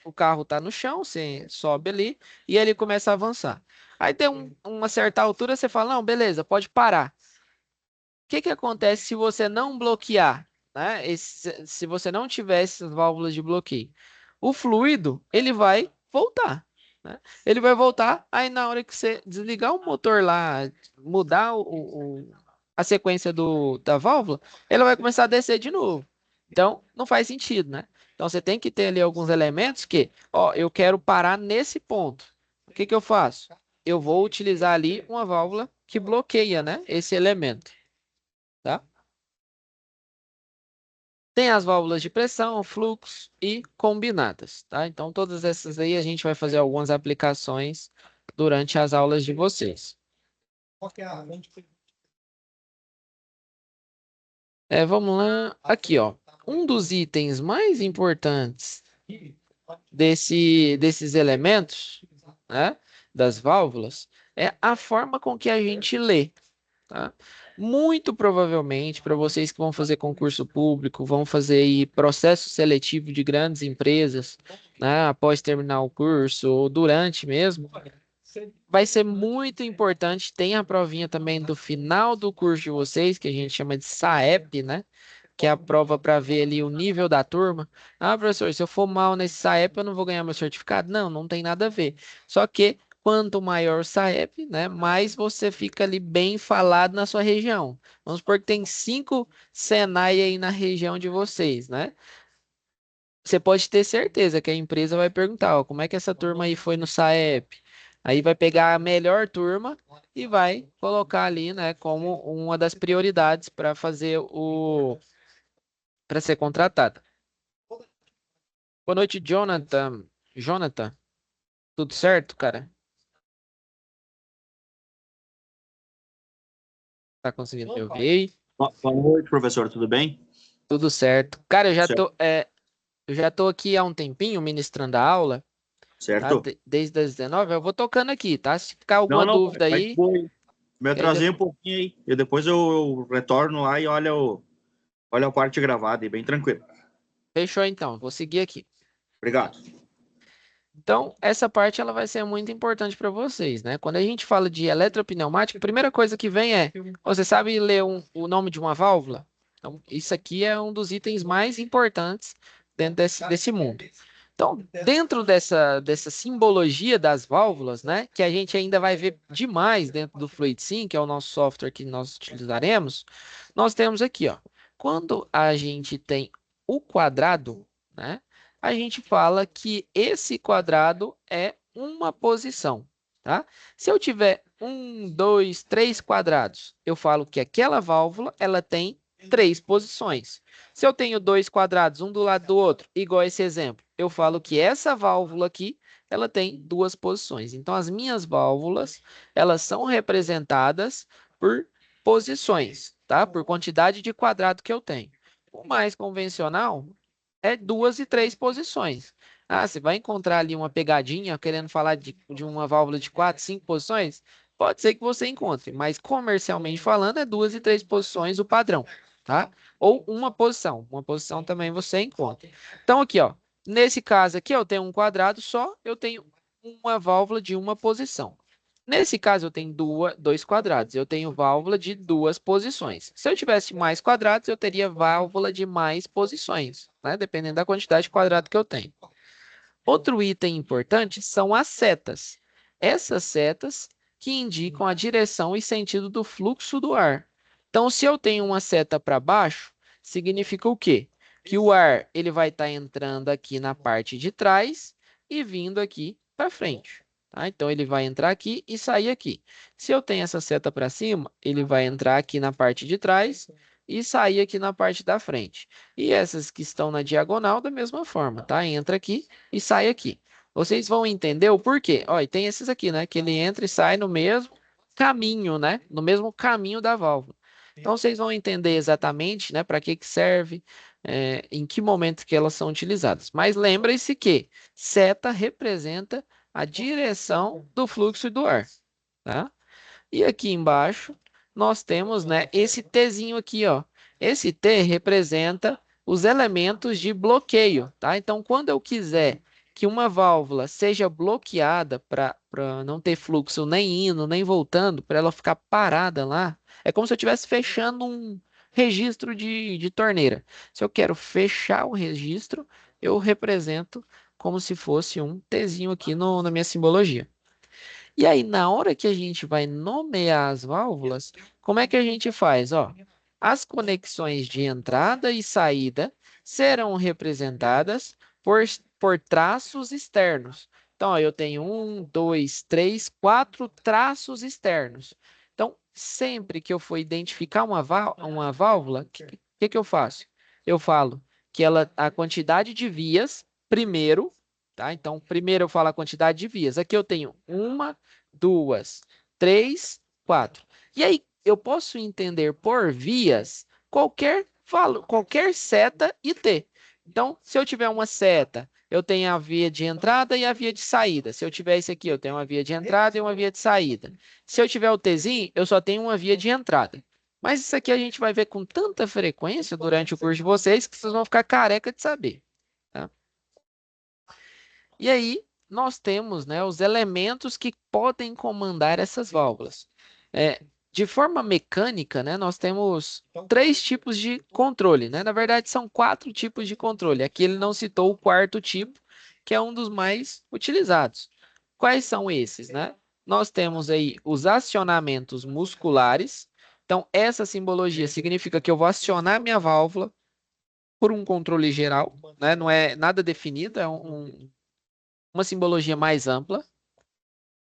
o carro está no chão, você sobe ali e ele começa a avançar. Aí tem uma certa altura, você fala, não, beleza, pode parar. O que que acontece se você não bloquear, né? Se você não tiver essas válvulas de bloqueio? O fluido, ele vai voltar, né? Ele vai voltar, aí na hora que você desligar o motor lá, mudar a sequência da válvula, ele vai começar a descer de novo. Então, não faz sentido, né? Então, você tem que ter ali alguns elementos que, ó, eu quero parar nesse ponto. O que que eu faço? Eu vou utilizar ali uma válvula que bloqueia, né, esse elemento, tá? Tem as válvulas de pressão, fluxo e combinadas, tá? Então, todas essas aí a gente vai fazer algumas aplicações durante as aulas de vocês. Vamos lá. Aqui, ó. Um dos itens mais importantes desses elementos, né, das válvulas, é a forma com que a gente lê, tá? Muito provavelmente, para vocês que vão fazer concurso público, vão fazer aí processo seletivo de grandes empresas, né, após terminar o curso ou durante mesmo, vai ser muito importante. Tem a provinha também do final do curso de vocês, que a gente chama de SAEP, né? Que é a prova para ver ali o nível da turma. Ah, professor, se eu for mal nesse SAEP, eu não vou ganhar meu certificado? Não, não tem nada a ver. Só que quanto maior o SAEP, né, mais você fica ali bem falado na sua região. Vamos supor que tem 5 Senai aí na região de vocês, né? Você pode ter certeza que a empresa vai perguntar, ó, como é que essa turma aí foi no SAEP? Aí vai pegar a melhor turma e vai colocar ali, né, como uma das prioridades para fazer para ser contratada. Boa noite, Jonathan. Jonathan, tudo certo, cara? Tá conseguindo me ouvir aí? Boa noite, professor, tudo bem? Tudo certo. Cara, Certo. eu já tô aqui há um tempinho ministrando a aula, tá? Certo? Desde as 19, eu vou tocando aqui, tá? Se ficar Não, alguma não, dúvida vai de aí, boa aí. Me que aí atrasei um pouquinho aí. E depois eu retorno lá e olha a parte gravada aí, bem tranquilo. fechou então, vou seguir aqui. Obrigado. Então, essa parte ela vai ser muito importante para vocês, né? Quando a gente fala de eletropneumática, a primeira coisa que vem é, você sabe ler o nome de uma válvula? Então, isso aqui é um dos itens mais importantes dentro desse mundo. Então, dentro dessa simbologia das válvulas, né, que a gente ainda vai ver demais dentro do FluidSim, que é o nosso software que nós utilizaremos, nós temos aqui, ó, quando a gente tem o quadrado, né, a gente fala que esse quadrado é uma posição, tá? Se eu tiver 1, 2, 3 quadrados, eu falo que aquela válvula ela tem 3 posições. Se eu tenho 2 quadrados, um do lado do outro, igual esse exemplo, eu falo que essa válvula aqui ela tem 2 posições. Então, as minhas válvulas, elas são representadas por posições, tá? Por quantidade de quadrado que eu tenho. O mais convencional é 2 e 3 posições. Ah, você vai encontrar ali uma pegadinha querendo falar de uma válvula de 4, 5 posições? Pode ser que você encontre, mas comercialmente falando, é 2 e 3 posições o padrão, tá? Ou uma posição. Uma posição também você encontra. Então, aqui, ó. Nesse caso aqui, eu tenho um quadrado só, eu tenho uma válvula de uma posição. Nesse caso, eu tenho dois quadrados. Eu tenho válvula de 2 posições. Se eu tivesse mais quadrados, eu teria válvula de mais posições, né? Dependendo da quantidade de quadrado que eu tenho. Outro item importante são as setas. Essas setas que indicam a direção e sentido do fluxo do ar. Então, se eu tenho uma seta para baixo, significa o quê? Que o ar ele vai estar entrando aqui na parte de trás e vindo aqui para frente. Tá? Então, ele vai entrar aqui e sair aqui. Se eu tenho essa seta para cima, ele vai entrar aqui na parte de trás e sair aqui na parte da frente. E essas que estão na diagonal, da mesma forma, tá? Entra aqui e sai aqui. Vocês vão entender o porquê. Ó, e tem esses aqui, né? Que ele entra e sai no mesmo caminho, né? No mesmo caminho da válvula. Então, vocês vão entender exatamente, né? Para que que serve, em que momento que elas são utilizadas. Mas lembrem-se que seta representa a direção do fluxo do ar, tá? E aqui embaixo nós temos, né, esse Tzinho aqui, ó. Esse T representa os elementos de bloqueio, tá? Então, quando eu quiser que uma válvula seja bloqueada para não ter fluxo nem indo, nem voltando, para ela ficar parada lá, é como se eu estivesse fechando um registro de torneira. Se eu quero fechar o registro, eu represento como se fosse um Tzinho aqui na minha simbologia. E aí, na hora que a gente vai nomear as válvulas, como é que a gente faz? Ó, as conexões de entrada e saída serão representadas por, por traços externos. Então, ó, eu tenho 1, 2, 3, 4 traços externos. Então, sempre que eu for identificar uma válvula, o que eu faço? Eu falo que a quantidade de vias, primeiro, tá? Então, primeiro eu falo a quantidade de vias. Aqui eu tenho uma, duas, três, quatro. E aí eu posso entender por vias qualquer seta IT. Então, se eu tiver uma seta, eu tenho a via de entrada e a via de saída. Se eu tiver esse aqui, eu tenho uma via de entrada e uma via de saída. Se eu tiver o Tzinho, eu só tenho uma via de entrada. Mas isso aqui a gente vai ver com tanta frequência durante o curso de vocês que vocês vão ficar careca de saber, tá? E aí, nós temos, né, os elementos que podem comandar essas válvulas. É, de forma mecânica, né, nós temos 3 tipos de controle, né? Na verdade, são 4 tipos de controle. Aqui ele não citou o 4º tipo, que é um dos mais utilizados. Quais são esses, né? Nós temos aí os acionamentos musculares. Então, essa simbologia significa que eu vou acionar minha válvula por um controle geral, né? Não é nada definido, é uma simbologia mais ampla.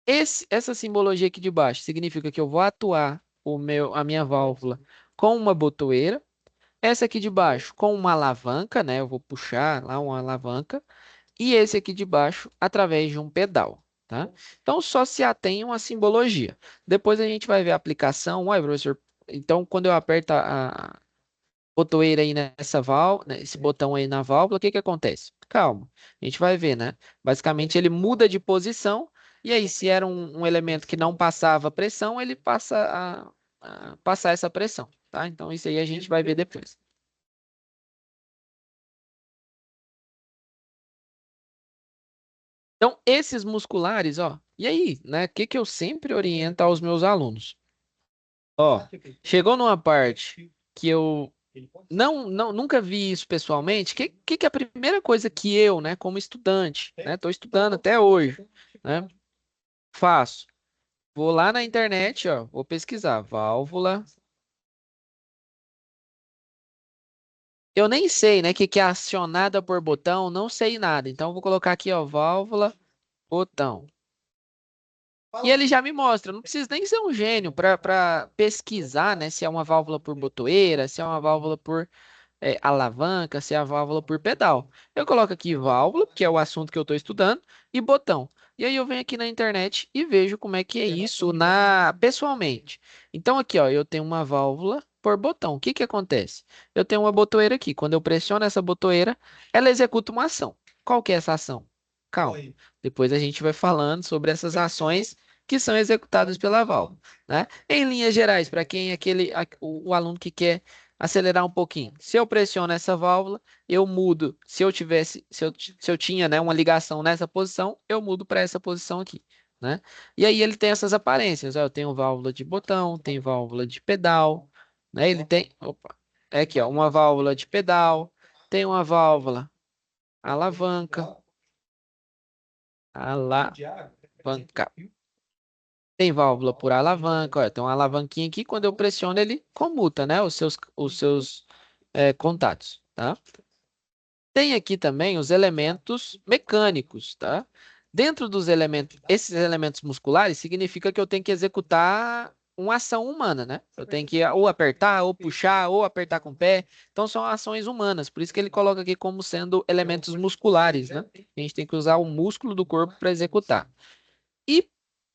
Essa simbologia aqui de baixo significa que eu vou atuar a minha válvula com uma botoeira. Essa aqui de baixo com uma alavanca, né? Eu vou puxar lá uma alavanca. E esse aqui de baixo através de um pedal, tá? Então, só se atenham à simbologia. Depois a gente vai ver a aplicação. Uai, professor, então quando eu aperto a botoeira aí nessa válvula, esse botão aí na válvula, o que que acontece? Calma, a gente vai ver, né? Basicamente ele muda de posição e aí se era um elemento que não passava pressão, ele passa a passar essa pressão, tá? Então isso aí a gente vai ver depois. Então esses musculares, ó, e aí, né? O que que eu sempre oriento aos meus alunos? Ó, chegou numa parte que eu nunca vi isso pessoalmente. Que é a primeira coisa que eu, né, como estudante, né, estou estudando até hoje, né, faço? Vou lá na internet, ó, vou pesquisar válvula. Eu nem sei, né, que é acionada por botão, não sei nada. Então, eu vou colocar aqui, ó, válvula, botão. E ele já me mostra, não precisa nem ser um gênio para pesquisar, né, se é uma válvula por botoeira, se é uma válvula por alavanca, se é a válvula por pedal. Eu coloco aqui válvula, que é o assunto que eu estou estudando, e botão. E aí eu venho aqui na internet e vejo como é que é isso pessoalmente. Então aqui, ó, eu tenho uma válvula por botão. O que que acontece? Eu tenho uma botoeira aqui. Quando eu pressiono essa botoeira, ela executa uma ação. Qual que é essa ação? Calma. Depois a gente vai falando sobre essas ações que são executadas pela válvula, né? Em linhas gerais, para quem é o aluno que quer acelerar um pouquinho. Se eu pressiono essa válvula, eu mudo. Se eu tinha, né, uma ligação nessa posição, eu mudo para essa posição aqui, né? E aí ele tem essas aparências. Ó, eu tenho válvula de botão, tem válvula de pedal, né? Ele tem, opa, é aqui, ó, uma válvula de pedal, tem uma válvula alavanca, alavanca. Tem válvula por alavanca, ó, tem uma alavanquinha aqui, quando eu pressiono ele comuta, né, os seus contatos, tá? Tem aqui também os elementos mecânicos, tá? Dentro dos elementos, esses elementos musculares significa que eu tenho que executar uma ação humana, né? Eu tenho que ou apertar, ou puxar, ou apertar com o pé. Então são ações humanas, por isso que ele coloca aqui como sendo elementos musculares, né? A gente tem que usar o músculo do corpo para executar. E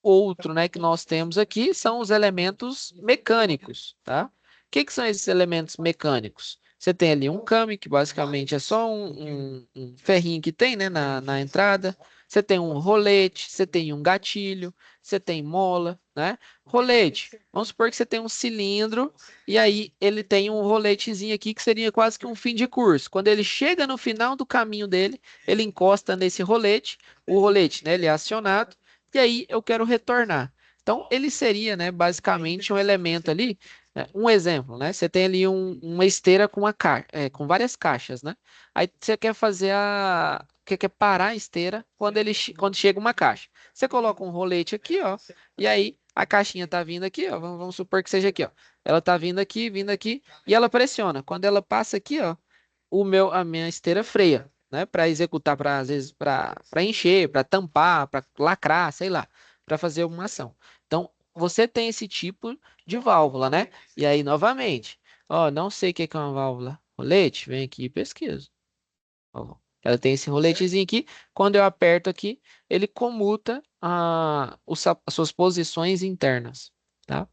outro, né, que nós temos aqui são os elementos mecânicos, tá? O que que são esses elementos mecânicos? Você tem ali um came, que basicamente é só um ferrinho que tem, né, na entrada. Você tem um rolete, você tem um gatilho, você tem mola, né? Rolete, vamos supor que você tem um cilindro e aí ele tem um roletezinho aqui que seria quase que um fim de curso. Quando ele chega no final do caminho dele, ele encosta nesse rolete, o rolete, né, ele é acionado e aí eu quero retornar. Então, ele seria, né, basicamente um elemento ali, um exemplo, né? Você tem ali uma esteira com várias caixas, né? Aí você quer quer parar a esteira quando chega uma caixa. Você coloca um rolete aqui, ó, e aí a caixinha tá vindo aqui, ó, vamos supor que seja aqui, ó. Ela tá vindo aqui, e ela pressiona. Quando ela passa aqui, ó, a minha esteira freia, né? Para executar, às vezes, para encher, para tampar, para lacrar, sei lá, para fazer alguma ação. Então, você tem esse tipo de válvula, né? E aí, novamente, ó, não sei o que que é uma válvula rolete, vem aqui e pesquisa. Ó, ela tem esse roletezinho aqui. Quando eu aperto aqui, ele comuta as suas posições internas, tá?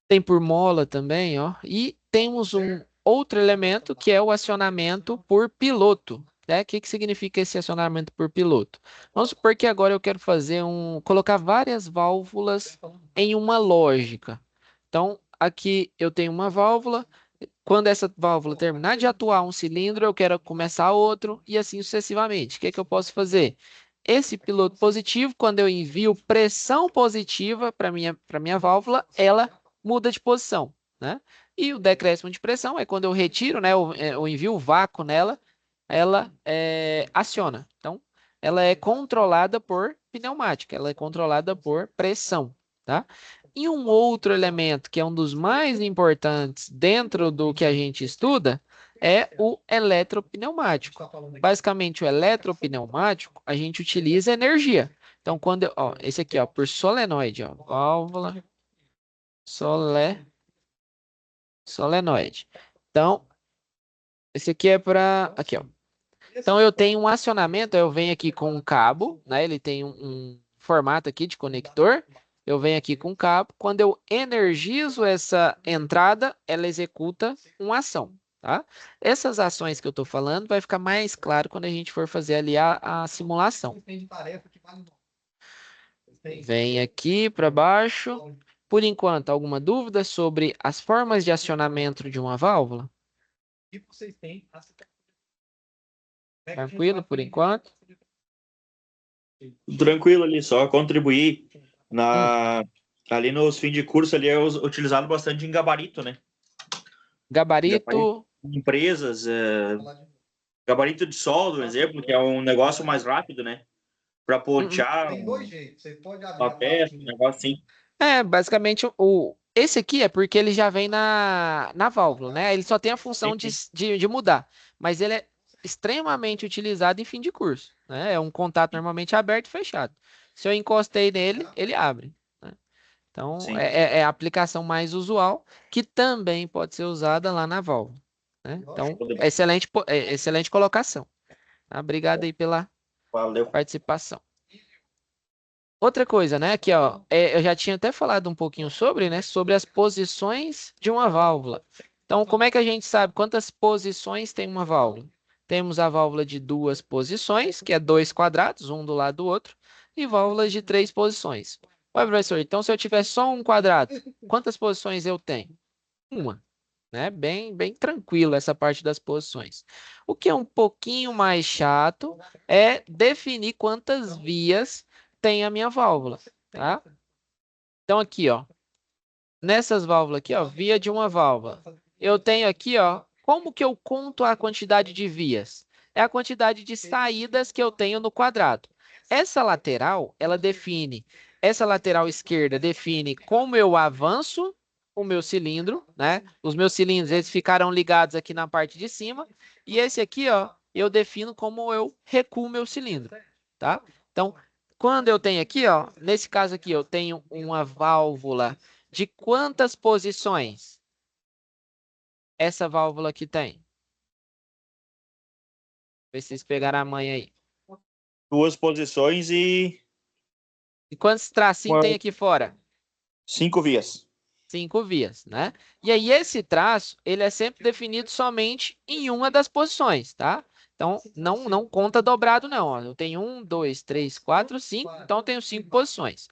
Tem por mola também, ó. E temos um outro elemento que é o acionamento por piloto, né? O que que significa esse acionamento por piloto? Vamos supor que agora eu quero colocar várias válvulas em uma lógica. Então, aqui eu tenho uma válvula. Quando essa válvula terminar de atuar um cilindro, eu quero começar outro e assim sucessivamente. O que que eu posso fazer? Esse piloto positivo, quando eu envio pressão positiva para minha válvula, ela muda de posição, né? E o decréscimo de pressão é quando eu retiro, né, eu envio o vácuo nela, ela aciona. Então, ela é controlada por pneumática, ela é controlada por pressão, tá? E um outro elemento que é um dos mais importantes dentro do que a gente estuda é o eletropneumático. Basicamente, o eletropneumático, a gente utiliza energia. Então, ó, esse aqui, ó, por solenoide, ó, válvula solenoide. Então, esse aqui é para aqui, ó. Então, eu tenho um acionamento, eu venho aqui com um cabo, né? Ele tem um formato aqui de conector. Eu venho aqui com um cabo. Quando eu energizo essa entrada, ela executa uma ação, tá? Essas ações que eu estou falando vai ficar mais claro quando a gente for fazer ali a simulação. Vem aqui para baixo. Por enquanto, alguma dúvida sobre as formas de acionamento de uma válvula? Tranquilo por enquanto? Tranquilo ali, só contribuir ali nos fins de curso ali é utilizado bastante em gabarito, né? Gabarito. Empresas, gabarito de solda, por exemplo, que é um negócio mais rápido, né? Para pontear Tem dois jeitos. Você pode abrir uma a peça, um plaquinha. negócio assim. Basicamente, esse aqui é porque ele já vem na válvula, né? Ele só tem a função de mudar, mas ele é extremamente utilizado em fim de curso, né? É um contato normalmente aberto e fechado. Se eu encostei nele, ele abre, né? Então, Sim. é a aplicação mais usual, que também pode ser usada lá na válvula, né? Então, excelente colocação. Tá? Obrigado aí pela Valeu. participação. Outra coisa, né? Aqui, ó, eu já tinha até falado um pouquinho sobre, né? Sobre as posições de uma válvula. Então, como é que a gente sabe quantas posições tem uma válvula? Temos a válvula de 2 posições, que é 2 quadrados, um do lado do outro, e válvulas de 3 posições. Ué, professor, então se eu tiver só um quadrado, quantas posições eu tenho? Uma, né? Bem tranquilo essa parte das posições. O que é um pouquinho mais chato é definir quantas vias tem a minha válvula, tá? Então aqui, ó, nessas válvulas aqui, ó, via de uma válvula. Eu tenho aqui, ó, como que eu conto a quantidade de vias? É a quantidade de saídas que eu tenho no quadrado. Essa lateral, essa lateral esquerda define como eu avanço o meu cilindro, né? Os meus cilindros, eles ficaram ligados aqui na parte de cima. E esse aqui, ó, eu defino como eu recuo o meu cilindro, tá? Então, quando eu tenho aqui, ó, nesse caso aqui, eu tenho uma válvula de quantas posições essa válvula aqui tem? Vê se vocês pegaram a manha aí. 2 posições e E quantos tracinhos tem aqui fora? 5 vias. 5 vias, né? E aí esse traço, ele é sempre definido somente em uma das posições, tá? Então, não conta dobrado não, ó. Eu tenho 1, 2, 3, 4, 5, então eu tenho 5 posições.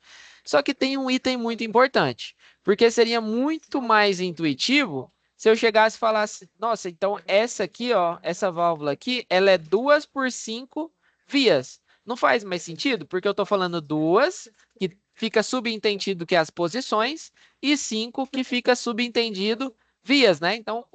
Só que tem um item muito importante, porque seria muito mais intuitivo se eu chegasse e falasse, nossa, então essa aqui, ó, essa válvula aqui, ela é 2 por 5 vias. Não faz mais sentido, porque eu estou falando 2, que fica subentendido que é as posições, e 5 que fica subentendido vias, né? Então,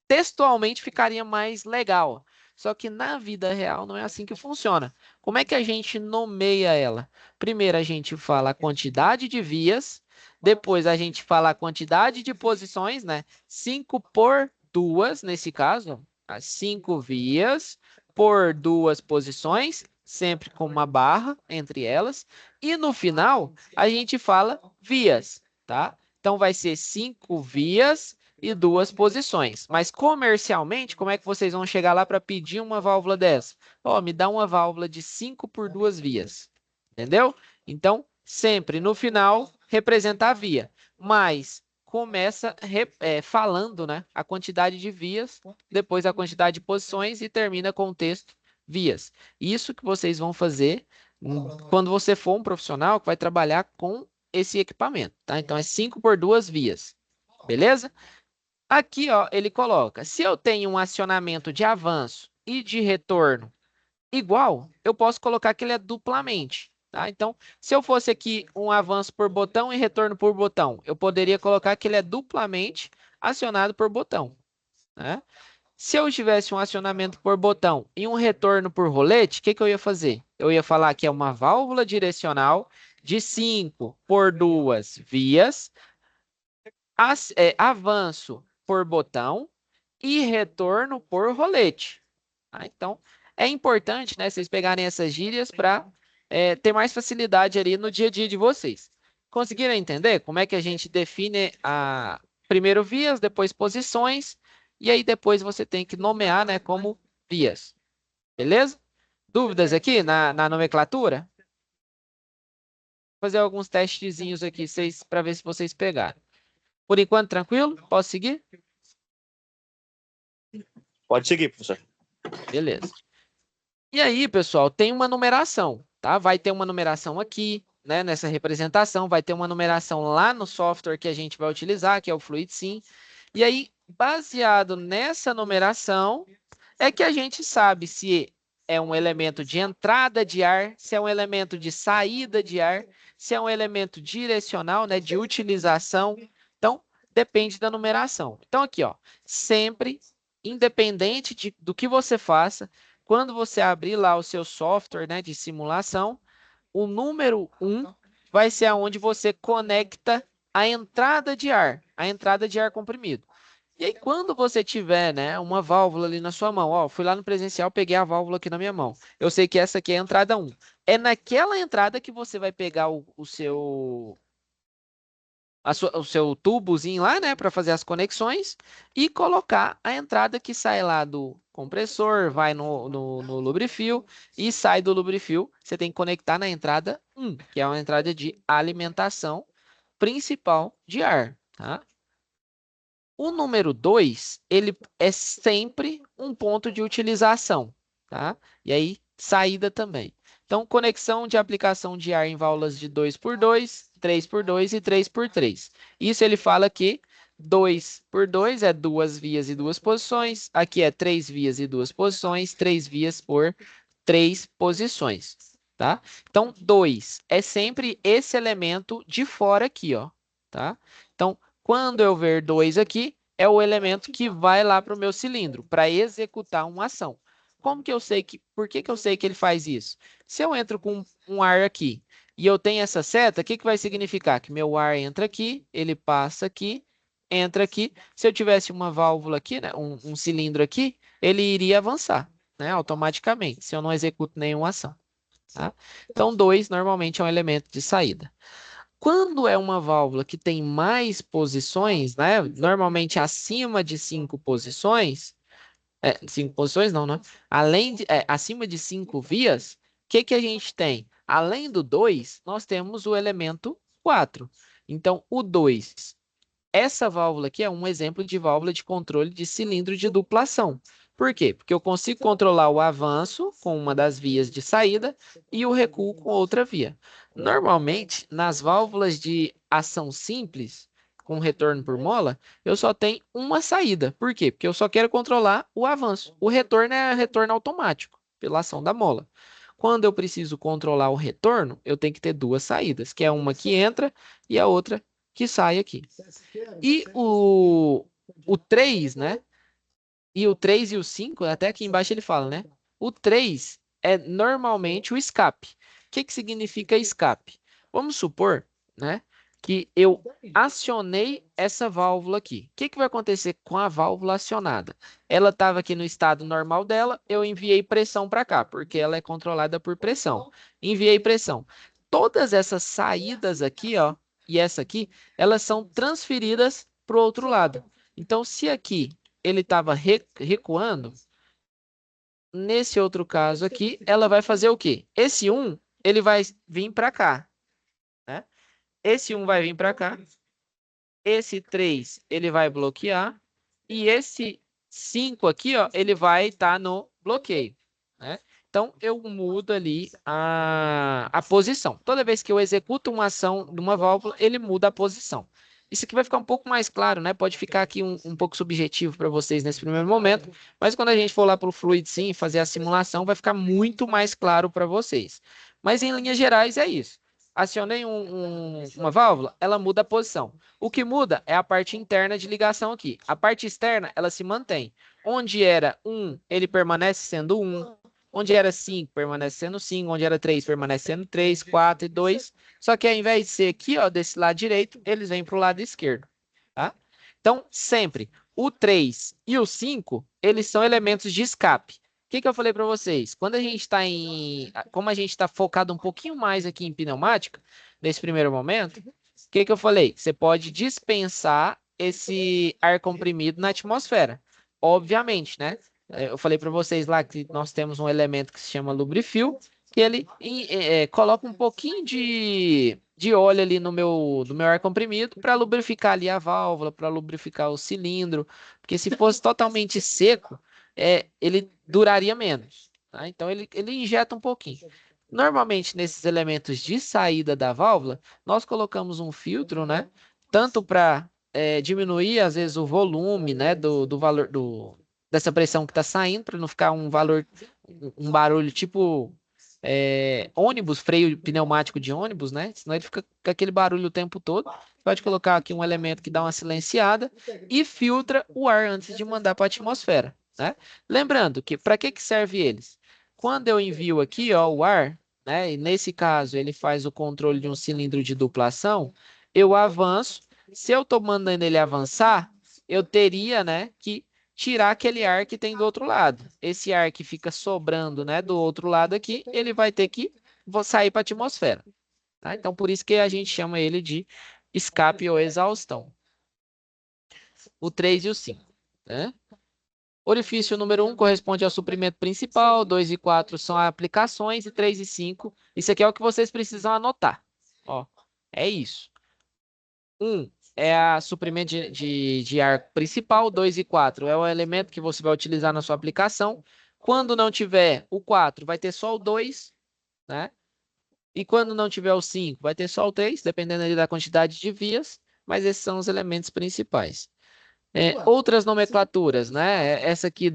textualmente ficaria mais legal. Só que na vida real não é assim que funciona. Como é que a gente nomeia ela? Primeiro a gente fala a quantidade de vias, depois a gente fala a quantidade de posições, né? 5 por 2, nesse caso, as 5 vias por 2 posições, sempre com uma barra entre elas, e no final a gente fala vias, tá? Então vai ser 5 vias e 2 posições. Mas comercialmente, como é que vocês vão chegar lá para pedir uma válvula dessa? Ó, me dá uma válvula de 5 por 2 vias. Entendeu? Então, sempre no final representar a via. Mas começa falando, né, a quantidade de vias, depois a quantidade de posições e termina com o texto vias. Isso que vocês vão fazer quando você for um profissional que vai trabalhar com esse equipamento, tá? Então é 5 por 2 vias. Beleza? Aqui, ó, ele coloca: se eu tenho um acionamento de avanço e de retorno igual, eu posso colocar que ele é duplamente, tá? Então, se eu fosse aqui um avanço por botão e retorno por botão, eu poderia colocar que ele é duplamente acionado por botão, né? Se eu tivesse um acionamento por botão e um retorno por rolete, o que que eu ia fazer? Eu ia falar que é uma válvula direcional de 5 por 2 vias, avanço por botão e retorno por rolete. Tá? Então, é importante, né, vocês pegarem essas gírias para ter mais facilidade ali no dia a dia de vocês. Conseguiram entender como é que a gente define primeiro vias, depois posições, e aí depois você tem que nomear, né, como vias. Beleza? Dúvidas aqui na nomenclatura? Vou fazer alguns testezinhos aqui para ver se vocês pegaram. Por enquanto, tranquilo? Posso seguir? Pode seguir, professor. Beleza. E aí, pessoal, tem uma numeração, tá? Vai ter uma numeração aqui, né, nessa representação, vai ter uma numeração lá no software que a gente vai utilizar, que é o FluidSim. E aí, baseado nessa numeração, é que a gente sabe se é um elemento de entrada de ar, se é um elemento de saída de ar, se é um elemento direcional, né, de utilização. Então, depende da numeração. Então, aqui, ó, sempre, independente do que você faça, quando você abrir lá o seu software, né, de simulação, o número 1 vai ser aonde você conecta a entrada de ar comprimido. E aí, quando você tiver, né, uma válvula ali na sua mão, ó, fui lá no presencial, peguei a válvula aqui na minha mão. Eu sei que essa aqui é a entrada 1. É naquela entrada que você vai pegar o seu o seu tubozinho lá, né, para fazer as conexões e colocar a entrada que sai lá do compressor, vai no lubrifio e sai do lubrifio. Você tem que conectar na entrada 1, que é uma entrada de alimentação principal de ar, tá? O número 2, ele é sempre um ponto de utilização, tá? E aí, saída também. Então, conexão de aplicação de ar em válvulas de 2x2, 3x2 e 3x3. Isso ele fala que 2x2 é 2 vias e 2 posições. Aqui é 3 vias e 2 posições, 3 vias por 3 posições, tá? Então, 2 é sempre esse elemento de fora aqui, ó, tá? Então, quando eu ver 2 aqui, é o elemento que vai lá para o meu cilindro, para executar uma ação. Como que eu sei por que que eu sei que ele faz isso? Se eu entro com um ar aqui e eu tenho essa seta, o que que vai significar? Que meu ar entra aqui, ele passa aqui, entra aqui. Se eu tivesse uma válvula aqui, né, um cilindro aqui, ele iria avançar, né, automaticamente, se eu não executo nenhuma ação, tá? Então, 2 normalmente é um elemento de saída. Quando é uma válvula que tem mais posições, né? Normalmente acima de 5 posições, 5 posições não, né? Acima de 5 vias, o que que a gente tem? Além do 2, nós temos o elemento 4. Então, o 2, essa válvula aqui é um exemplo de válvula de controle de cilindro de duplação. Por quê? Porque eu consigo controlar o avanço com uma das vias de saída e o recuo com outra via. Normalmente, nas válvulas de ação simples, com retorno por mola, eu só tenho uma saída. Por quê? Porque eu só quero controlar o avanço. O retorno é retorno automático, pela ação da mola. Quando eu preciso controlar o retorno, eu tenho que ter duas saídas, que é uma que entra e a outra que sai aqui. E o 3, né? E o 3 e o 5, até aqui embaixo ele fala, né? O 3 é normalmente o escape. O que que significa escape? Vamos supor, né, que eu acionei essa válvula aqui. O que que vai acontecer com a válvula acionada? Ela estava aqui no estado normal dela, eu enviei pressão para cá, porque ela é controlada por pressão. Enviei pressão. Todas essas saídas aqui, ó, e essa aqui, elas são transferidas para o outro lado. Então, se aqui ele estava recuando, nesse outro caso aqui, ela vai fazer o quê? Esse 1, ele vai vir para cá, né? Esse 1 vai vir para cá. Esse 3, ele vai bloquear. E esse 5 aqui, ó, ele vai estar no bloqueio, né? Então, eu mudo ali a posição. Toda vez que eu executo uma ação de uma válvula, ele muda a posição. Isso aqui vai ficar um pouco mais claro, né? Pode ficar aqui um pouco subjetivo para vocês nesse primeiro momento, mas quando a gente for lá para o Fluid Sim fazer a simulação, vai ficar muito mais claro para vocês. Mas em linhas gerais é isso. Acionei uma válvula, ela muda a posição. O que muda é a parte interna de ligação aqui. A parte externa, ela se mantém. Onde era 1, ele permanece sendo 1. Onde era 5, permanece sendo 5. Onde era 3, permanece sendo 3, 4 e 2. Só que ao invés de ser aqui, ó, desse lado direito, eles vêm para o lado esquerdo, tá? Então, sempre, o 3 e o 5, eles são elementos de escape. O que que eu falei para vocês? Quando a gente está como a gente está focado um pouquinho mais aqui em pneumática, nesse primeiro momento, o que que eu falei? Você pode dispensar esse ar comprimido na atmosfera. Obviamente, né? Eu falei para vocês lá que nós temos um elemento que se chama lubrifil, que ele coloca um pouquinho de óleo ali no meu ar comprimido para lubrificar ali a válvula, para lubrificar o cilindro, porque se fosse totalmente seco, ele duraria menos, tá? Então ele injeta um pouquinho. Normalmente nesses elementos de saída da válvula, nós colocamos um filtro, né? Tanto para diminuir às vezes o volume, né, do valor dessa pressão que está saindo, para não ficar um barulho tipo ônibus, freio pneumático de ônibus, né? Senão ele fica com aquele barulho o tempo todo. Pode colocar aqui um elemento que dá uma silenciada e filtra o ar antes de mandar para a atmosfera, né? Lembrando que para que serve eles? Quando eu envio aqui, ó, o ar, né? E nesse caso ele faz o controle de um cilindro de duplação, eu avanço. Se eu estou mandando ele avançar, eu teria, né, que tirar aquele ar que tem do outro lado. Esse ar que fica sobrando, né, do outro lado aqui, ele vai ter que sair para a atmosfera. Tá? Então, por isso que a gente chama ele de escape ou exaustão. O 3 e o 5. Né? Orifício número 1 corresponde ao suprimento principal, 2 e 4 são aplicações, e 3 e 5, isso aqui é o que vocês precisam anotar. Ó, é isso. 1 é a suprimento de ar principal, 2 e 4 é o elemento que você vai utilizar na sua aplicação. Quando não tiver o 4, vai ter só o 2, né? E quando não tiver o 5, vai ter só o 3, dependendo ali da quantidade de vias, mas esses são os elementos principais. Outras nomenclaturas, né? Essa aqui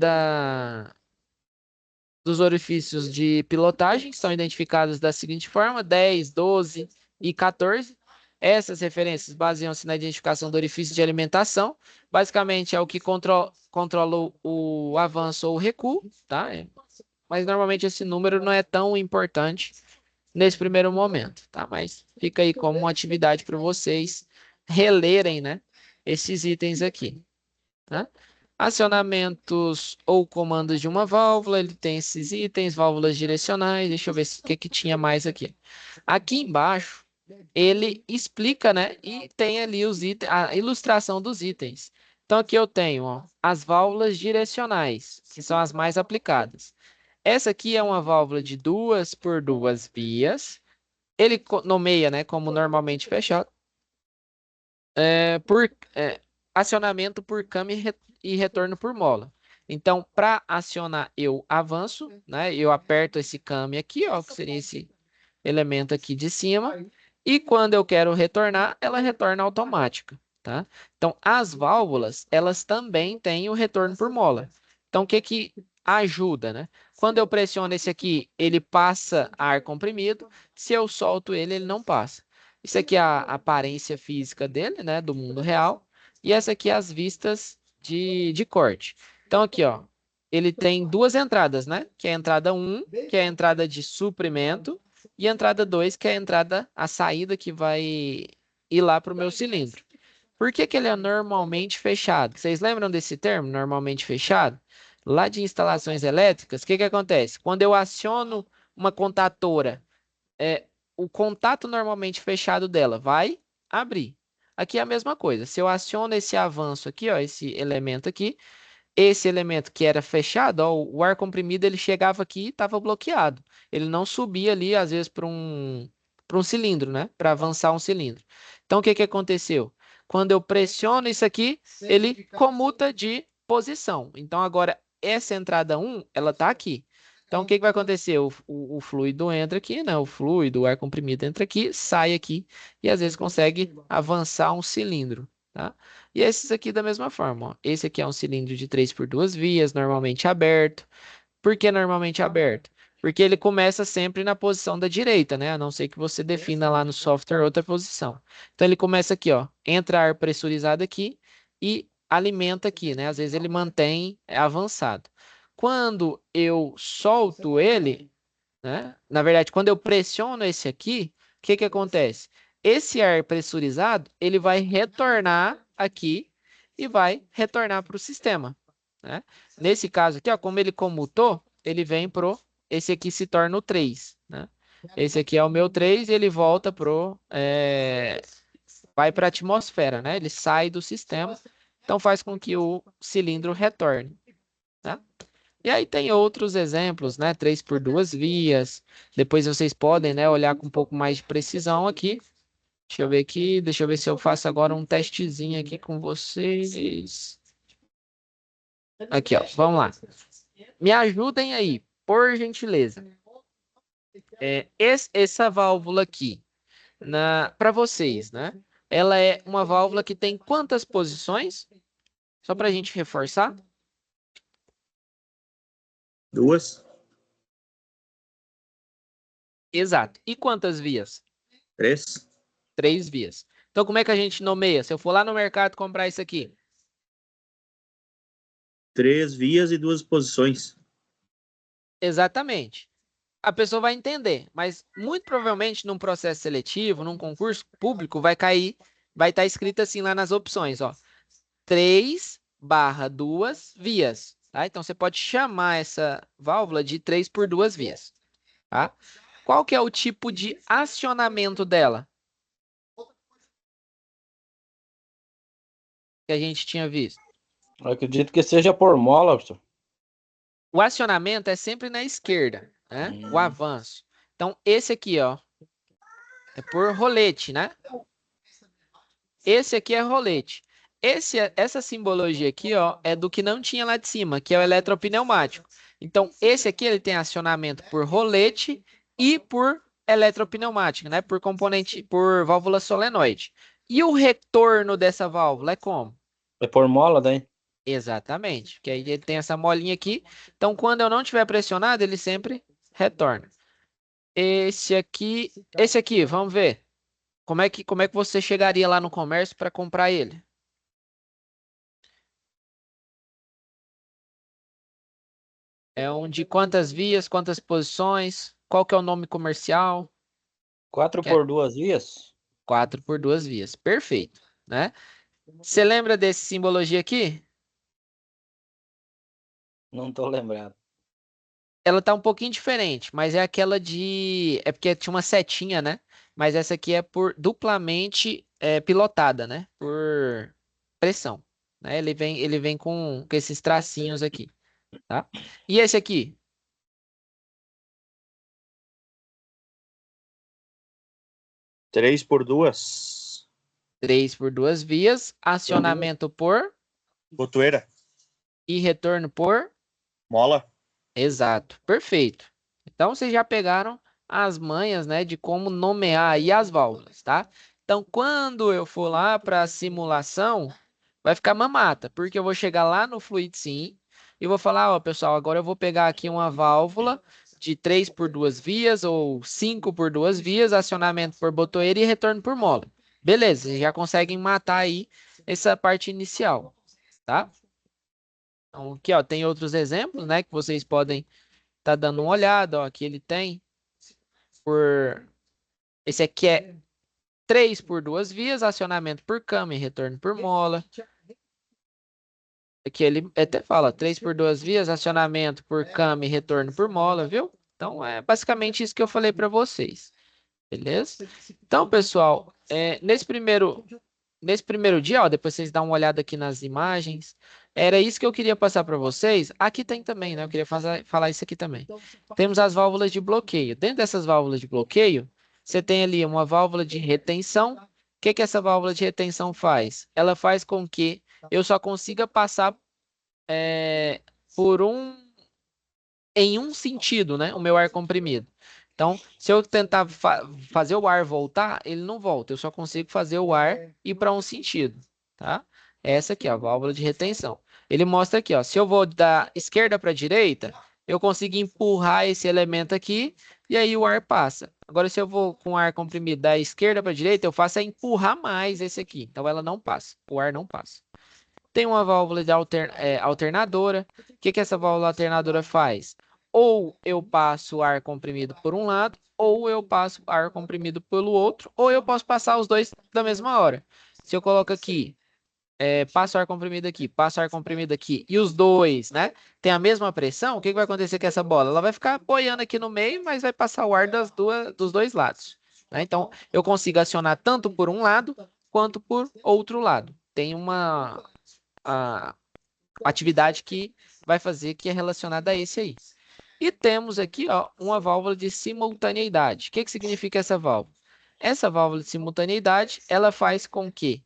dos orifícios de pilotagem são identificados da seguinte forma: 10, 12 e 14. Essas referências baseiam-se na identificação do orifício de alimentação. Basicamente, é o que controla o avanço ou o recuo, tá? Mas normalmente esse número não é tão importante nesse primeiro momento, tá? Mas fica aí como uma atividade para vocês relerem, né, esses itens aqui, tá? Acionamentos ou comandos de uma válvula, ele tem esses itens, válvulas direcionais, deixa eu ver o que tinha mais aqui. Aqui embaixo, ele explica, né, e tem ali os itens, a ilustração dos itens. Então aqui eu tenho, ó, as válvulas direcionais, que são as mais aplicadas. Essa aqui é uma válvula de 2 por 2 vias. Ele nomeia, né, como normalmente fechado, por acionamento por cama e retorno por mola. Então, para acionar, eu avanço, né? Eu aperto esse came aqui, ó, que seria esse elemento aqui de cima. E quando eu quero retornar, ela retorna automática, tá? Então, as válvulas, elas também têm o retorno por mola. Então, o que que ajuda, né? Quando eu pressiono esse aqui, ele passa ar comprimido. Se eu solto ele, ele não passa. Isso aqui é a aparência física dele, né? Do mundo real. E essa aqui é as vistas de corte. Então, aqui, ó. Ele tem duas entradas, né? Que é a entrada 1, que é a entrada de suprimento, e a entrada 2, que é a entrada, a saída que vai ir lá para o meu cilindro. Por que que ele é normalmente fechado? Vocês lembram desse termo, normalmente fechado? Lá de instalações elétricas, o que que acontece? Quando eu aciono uma contatora, o contato normalmente fechado dela vai abrir. Aqui é a mesma coisa. Se eu aciono esse avanço aqui, ó, esse elemento aqui, esse elemento que era fechado, ó, o ar comprimido, ele chegava aqui e estava bloqueado. Ele não subia ali, às vezes, para um cilindro, né? Para avançar um cilindro. Então, o que que aconteceu? Quando eu pressiono isso aqui, ele comuta de posição. Então, agora, essa entrada 1, ela está aqui. Então, o que que vai acontecer? O fluido entra aqui, né? O fluido, o ar comprimido entra aqui, sai aqui e às vezes consegue avançar um cilindro, tá? E esses aqui da mesma forma, ó. Esse aqui é um cilindro de 3 por 2 vias, normalmente aberto. Por que normalmente aberto? Porque ele começa sempre na posição da direita, né? A não ser que você defina lá no software outra posição. Então ele começa aqui, ó. Entra ar pressurizado aqui e alimenta aqui, né? Às vezes ele mantém avançado. Quando eu solto ele, né? Na verdade, quando eu pressiono esse aqui, o que que acontece? Esse ar pressurizado, ele vai retornar aqui e vai retornar para o sistema, né? Nesse caso aqui, ó, como ele comutou, ele vem pro, esse aqui se torna o 3, né? Esse aqui é o meu 3 e ele volta vai para a atmosfera, né? Ele sai do sistema, então faz com que o cilindro retorne, né? E aí tem outros exemplos, né? 3 por 2 vias. Depois vocês podem, né, olhar com um pouco mais de precisão aqui. Deixa eu ver aqui, deixa eu ver se eu faço agora um testezinho aqui com vocês. Aqui, ó, vamos lá. Me ajudem aí, por gentileza. Essa válvula aqui, para vocês, né? Ela é uma válvula que tem quantas posições? Só para a gente reforçar. 2. Exato. E quantas vias? 3. 3 vias. Então, como é que a gente nomeia? Se eu for lá no mercado comprar isso aqui. 3 vias e 2 posições. Exatamente. A pessoa vai entender, mas muito provavelmente num processo seletivo, num concurso público, vai estar escrito assim lá nas opções, ó. 3/2 vias, tá? Então, você pode chamar essa válvula de 3 por 2 vias, tá? Qual que é o tipo de acionamento dela? Que a gente tinha visto. Eu acredito que seja por mola, professor. O acionamento é sempre na esquerda, né? O avanço. Então, esse aqui, ó, é por rolete, né? Esse aqui é rolete. Essa simbologia aqui, ó, é do que não tinha lá de cima, que é o eletropneumático. Então, esse aqui ele tem acionamento por rolete e por eletropneumático, né? Por componente, por válvula solenoide. E o retorno dessa válvula é como? É por mola, daí? Exatamente, que aí ele tem essa molinha aqui. Então, quando eu não tiver pressionado, ele sempre retorna. Esse aqui, vamos ver. Como é que você chegaria lá no comércio para comprar ele? É um de quantas vias, quantas posições, qual que é o nome comercial? 4 Que é por 2 vias? 4 por 2 vias. Perfeito, né? Você lembra desse simbologia aqui? Não tô lembrado. Ela tá um pouquinho diferente, mas é aquela de. É porque tinha uma setinha, né? Mas essa aqui é por duplamente pilotada, né? Por pressão, né? Ele vem com esses tracinhos aqui, tá? E esse aqui? 3 por 2. 3 por 2 vias, acionamento por Botoeira. e retorno por. Mola. Exato, perfeito. Então vocês já pegaram as manhas, né, de como nomear aí as válvulas, tá? Então quando eu for lá para a simulação, vai ficar mamata, porque eu vou chegar lá no Fluid Sim e vou falar, ó, pessoal, agora eu vou pegar aqui uma válvula de 3 por 2 vias ou 5 por 2 vias, acionamento por botoeira e retorno por mola. Beleza, vocês já conseguem matar aí essa parte inicial, tá? Então, aqui, ó, tem outros exemplos, né, que vocês podem estar dando uma olhada, ó, aqui ele tem por esse aqui é 3 por 2 vias, acionamento por cama e retorno por mola. Aqui ele até fala 3 por 2 vias, acionamento por cama e retorno por mola, viu? Então é basicamente isso que eu falei para vocês. Beleza? Então, pessoal, nesse primeiro dia, ó, depois vocês dão uma olhada aqui nas imagens. Era isso que eu queria passar para vocês. Aqui tem também, né? Eu queria falar isso aqui também. Temos as válvulas de bloqueio. Dentro dessas válvulas de bloqueio, você tem ali uma válvula de retenção. O que que essa válvula de retenção faz? Ela faz com que eu só consiga passar é, por em um sentido, né? O meu ar comprimido. Então, se eu tentar fazer o ar voltar, ele não volta. Eu só consigo fazer o ar ir para um sentido, tá? Essa aqui, ó, a válvula de retenção. Ele mostra aqui, ó, se eu vou da esquerda para a direita, eu consigo empurrar esse elemento aqui e aí o ar passa. Agora, se eu vou com o ar comprimido da esquerda para a direita, eu faço é empurrar mais esse aqui. Então, ela não passa. O ar não passa. Tem uma válvula de alternadora. O que que essa válvula alternadora faz? Ou eu passo ar comprimido por um lado, ou eu passo ar comprimido pelo outro, ou eu posso passar os dois da mesma hora. Se eu coloco aqui, passo ar comprimido aqui, passo ar comprimido aqui, e os dois, né, tem a mesma pressão, o que que vai acontecer com essa bola? Ela vai ficar boiando aqui no meio, mas vai passar o ar dos dois lados, né? Então, eu consigo acionar tanto por um lado, quanto por outro lado. Tem a atividade que vai fazer que é relacionada a esse aí. E temos aqui, ó, uma válvula de simultaneidade. O que que significa essa válvula? Essa válvula de simultaneidade, ela faz com que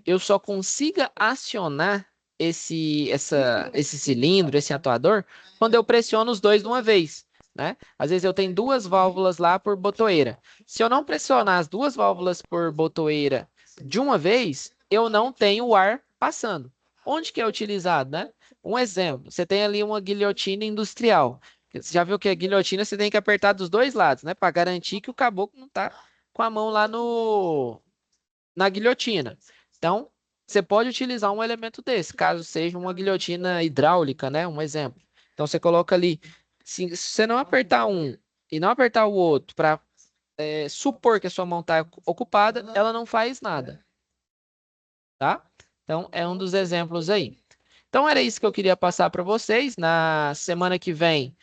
eu só consiga acionar esse cilindro, esse atuador, quando eu pressiono os dois de uma vez, né? Às vezes eu tenho duas válvulas lá por botoeira. Se eu não pressionar as duas válvulas por botoeira de uma vez, eu não tenho o ar passando. Onde que é utilizado, né? Um exemplo, você tem ali uma guilhotina industrial. Você já viu que a guilhotina você tem que apertar dos dois lados, né? Para garantir que o caboclo não está com a mão lá na guilhotina. Então, você pode utilizar um elemento desse, caso seja uma guilhotina hidráulica, né? Um exemplo. Então, você coloca ali, se você não apertar um e não apertar o outro para supor que a sua mão está ocupada, ela não faz nada, tá? Então, é um dos exemplos aí. Então, era isso que eu queria passar para vocês. Na semana que vem,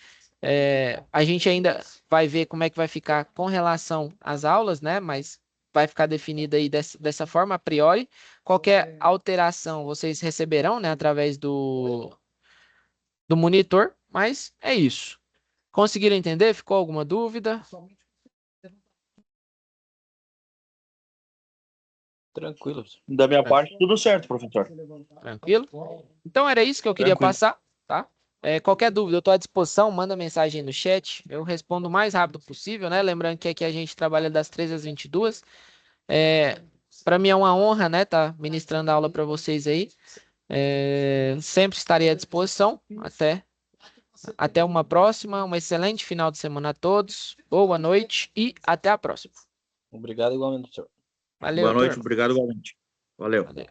a gente ainda vai ver como é que vai ficar com relação às aulas, né? Mas vai ficar definido aí dessa forma, a priori. Qualquer alteração vocês receberão, né? Através do monitor. Mas é isso. Conseguiram entender? Ficou alguma dúvida? Tranquilo. Da minha parte, tudo certo, professor. Tranquilo? Então era isso que eu queria Tranquilo. passar, tá? Qualquer dúvida, eu estou à disposição, manda mensagem aí no chat, eu respondo o mais rápido possível, né? Lembrando que aqui a gente trabalha das 13 às 22. Para mim é uma honra, né, tá ministrando a aula para vocês aí. Sempre estarei à disposição. Até uma próxima, um excelente final de semana a todos. Boa noite e até a próxima. Obrigado igualmente, senhor. Valeu, Boa noite, turma. obrigado igualmente. Valeu. Valeu.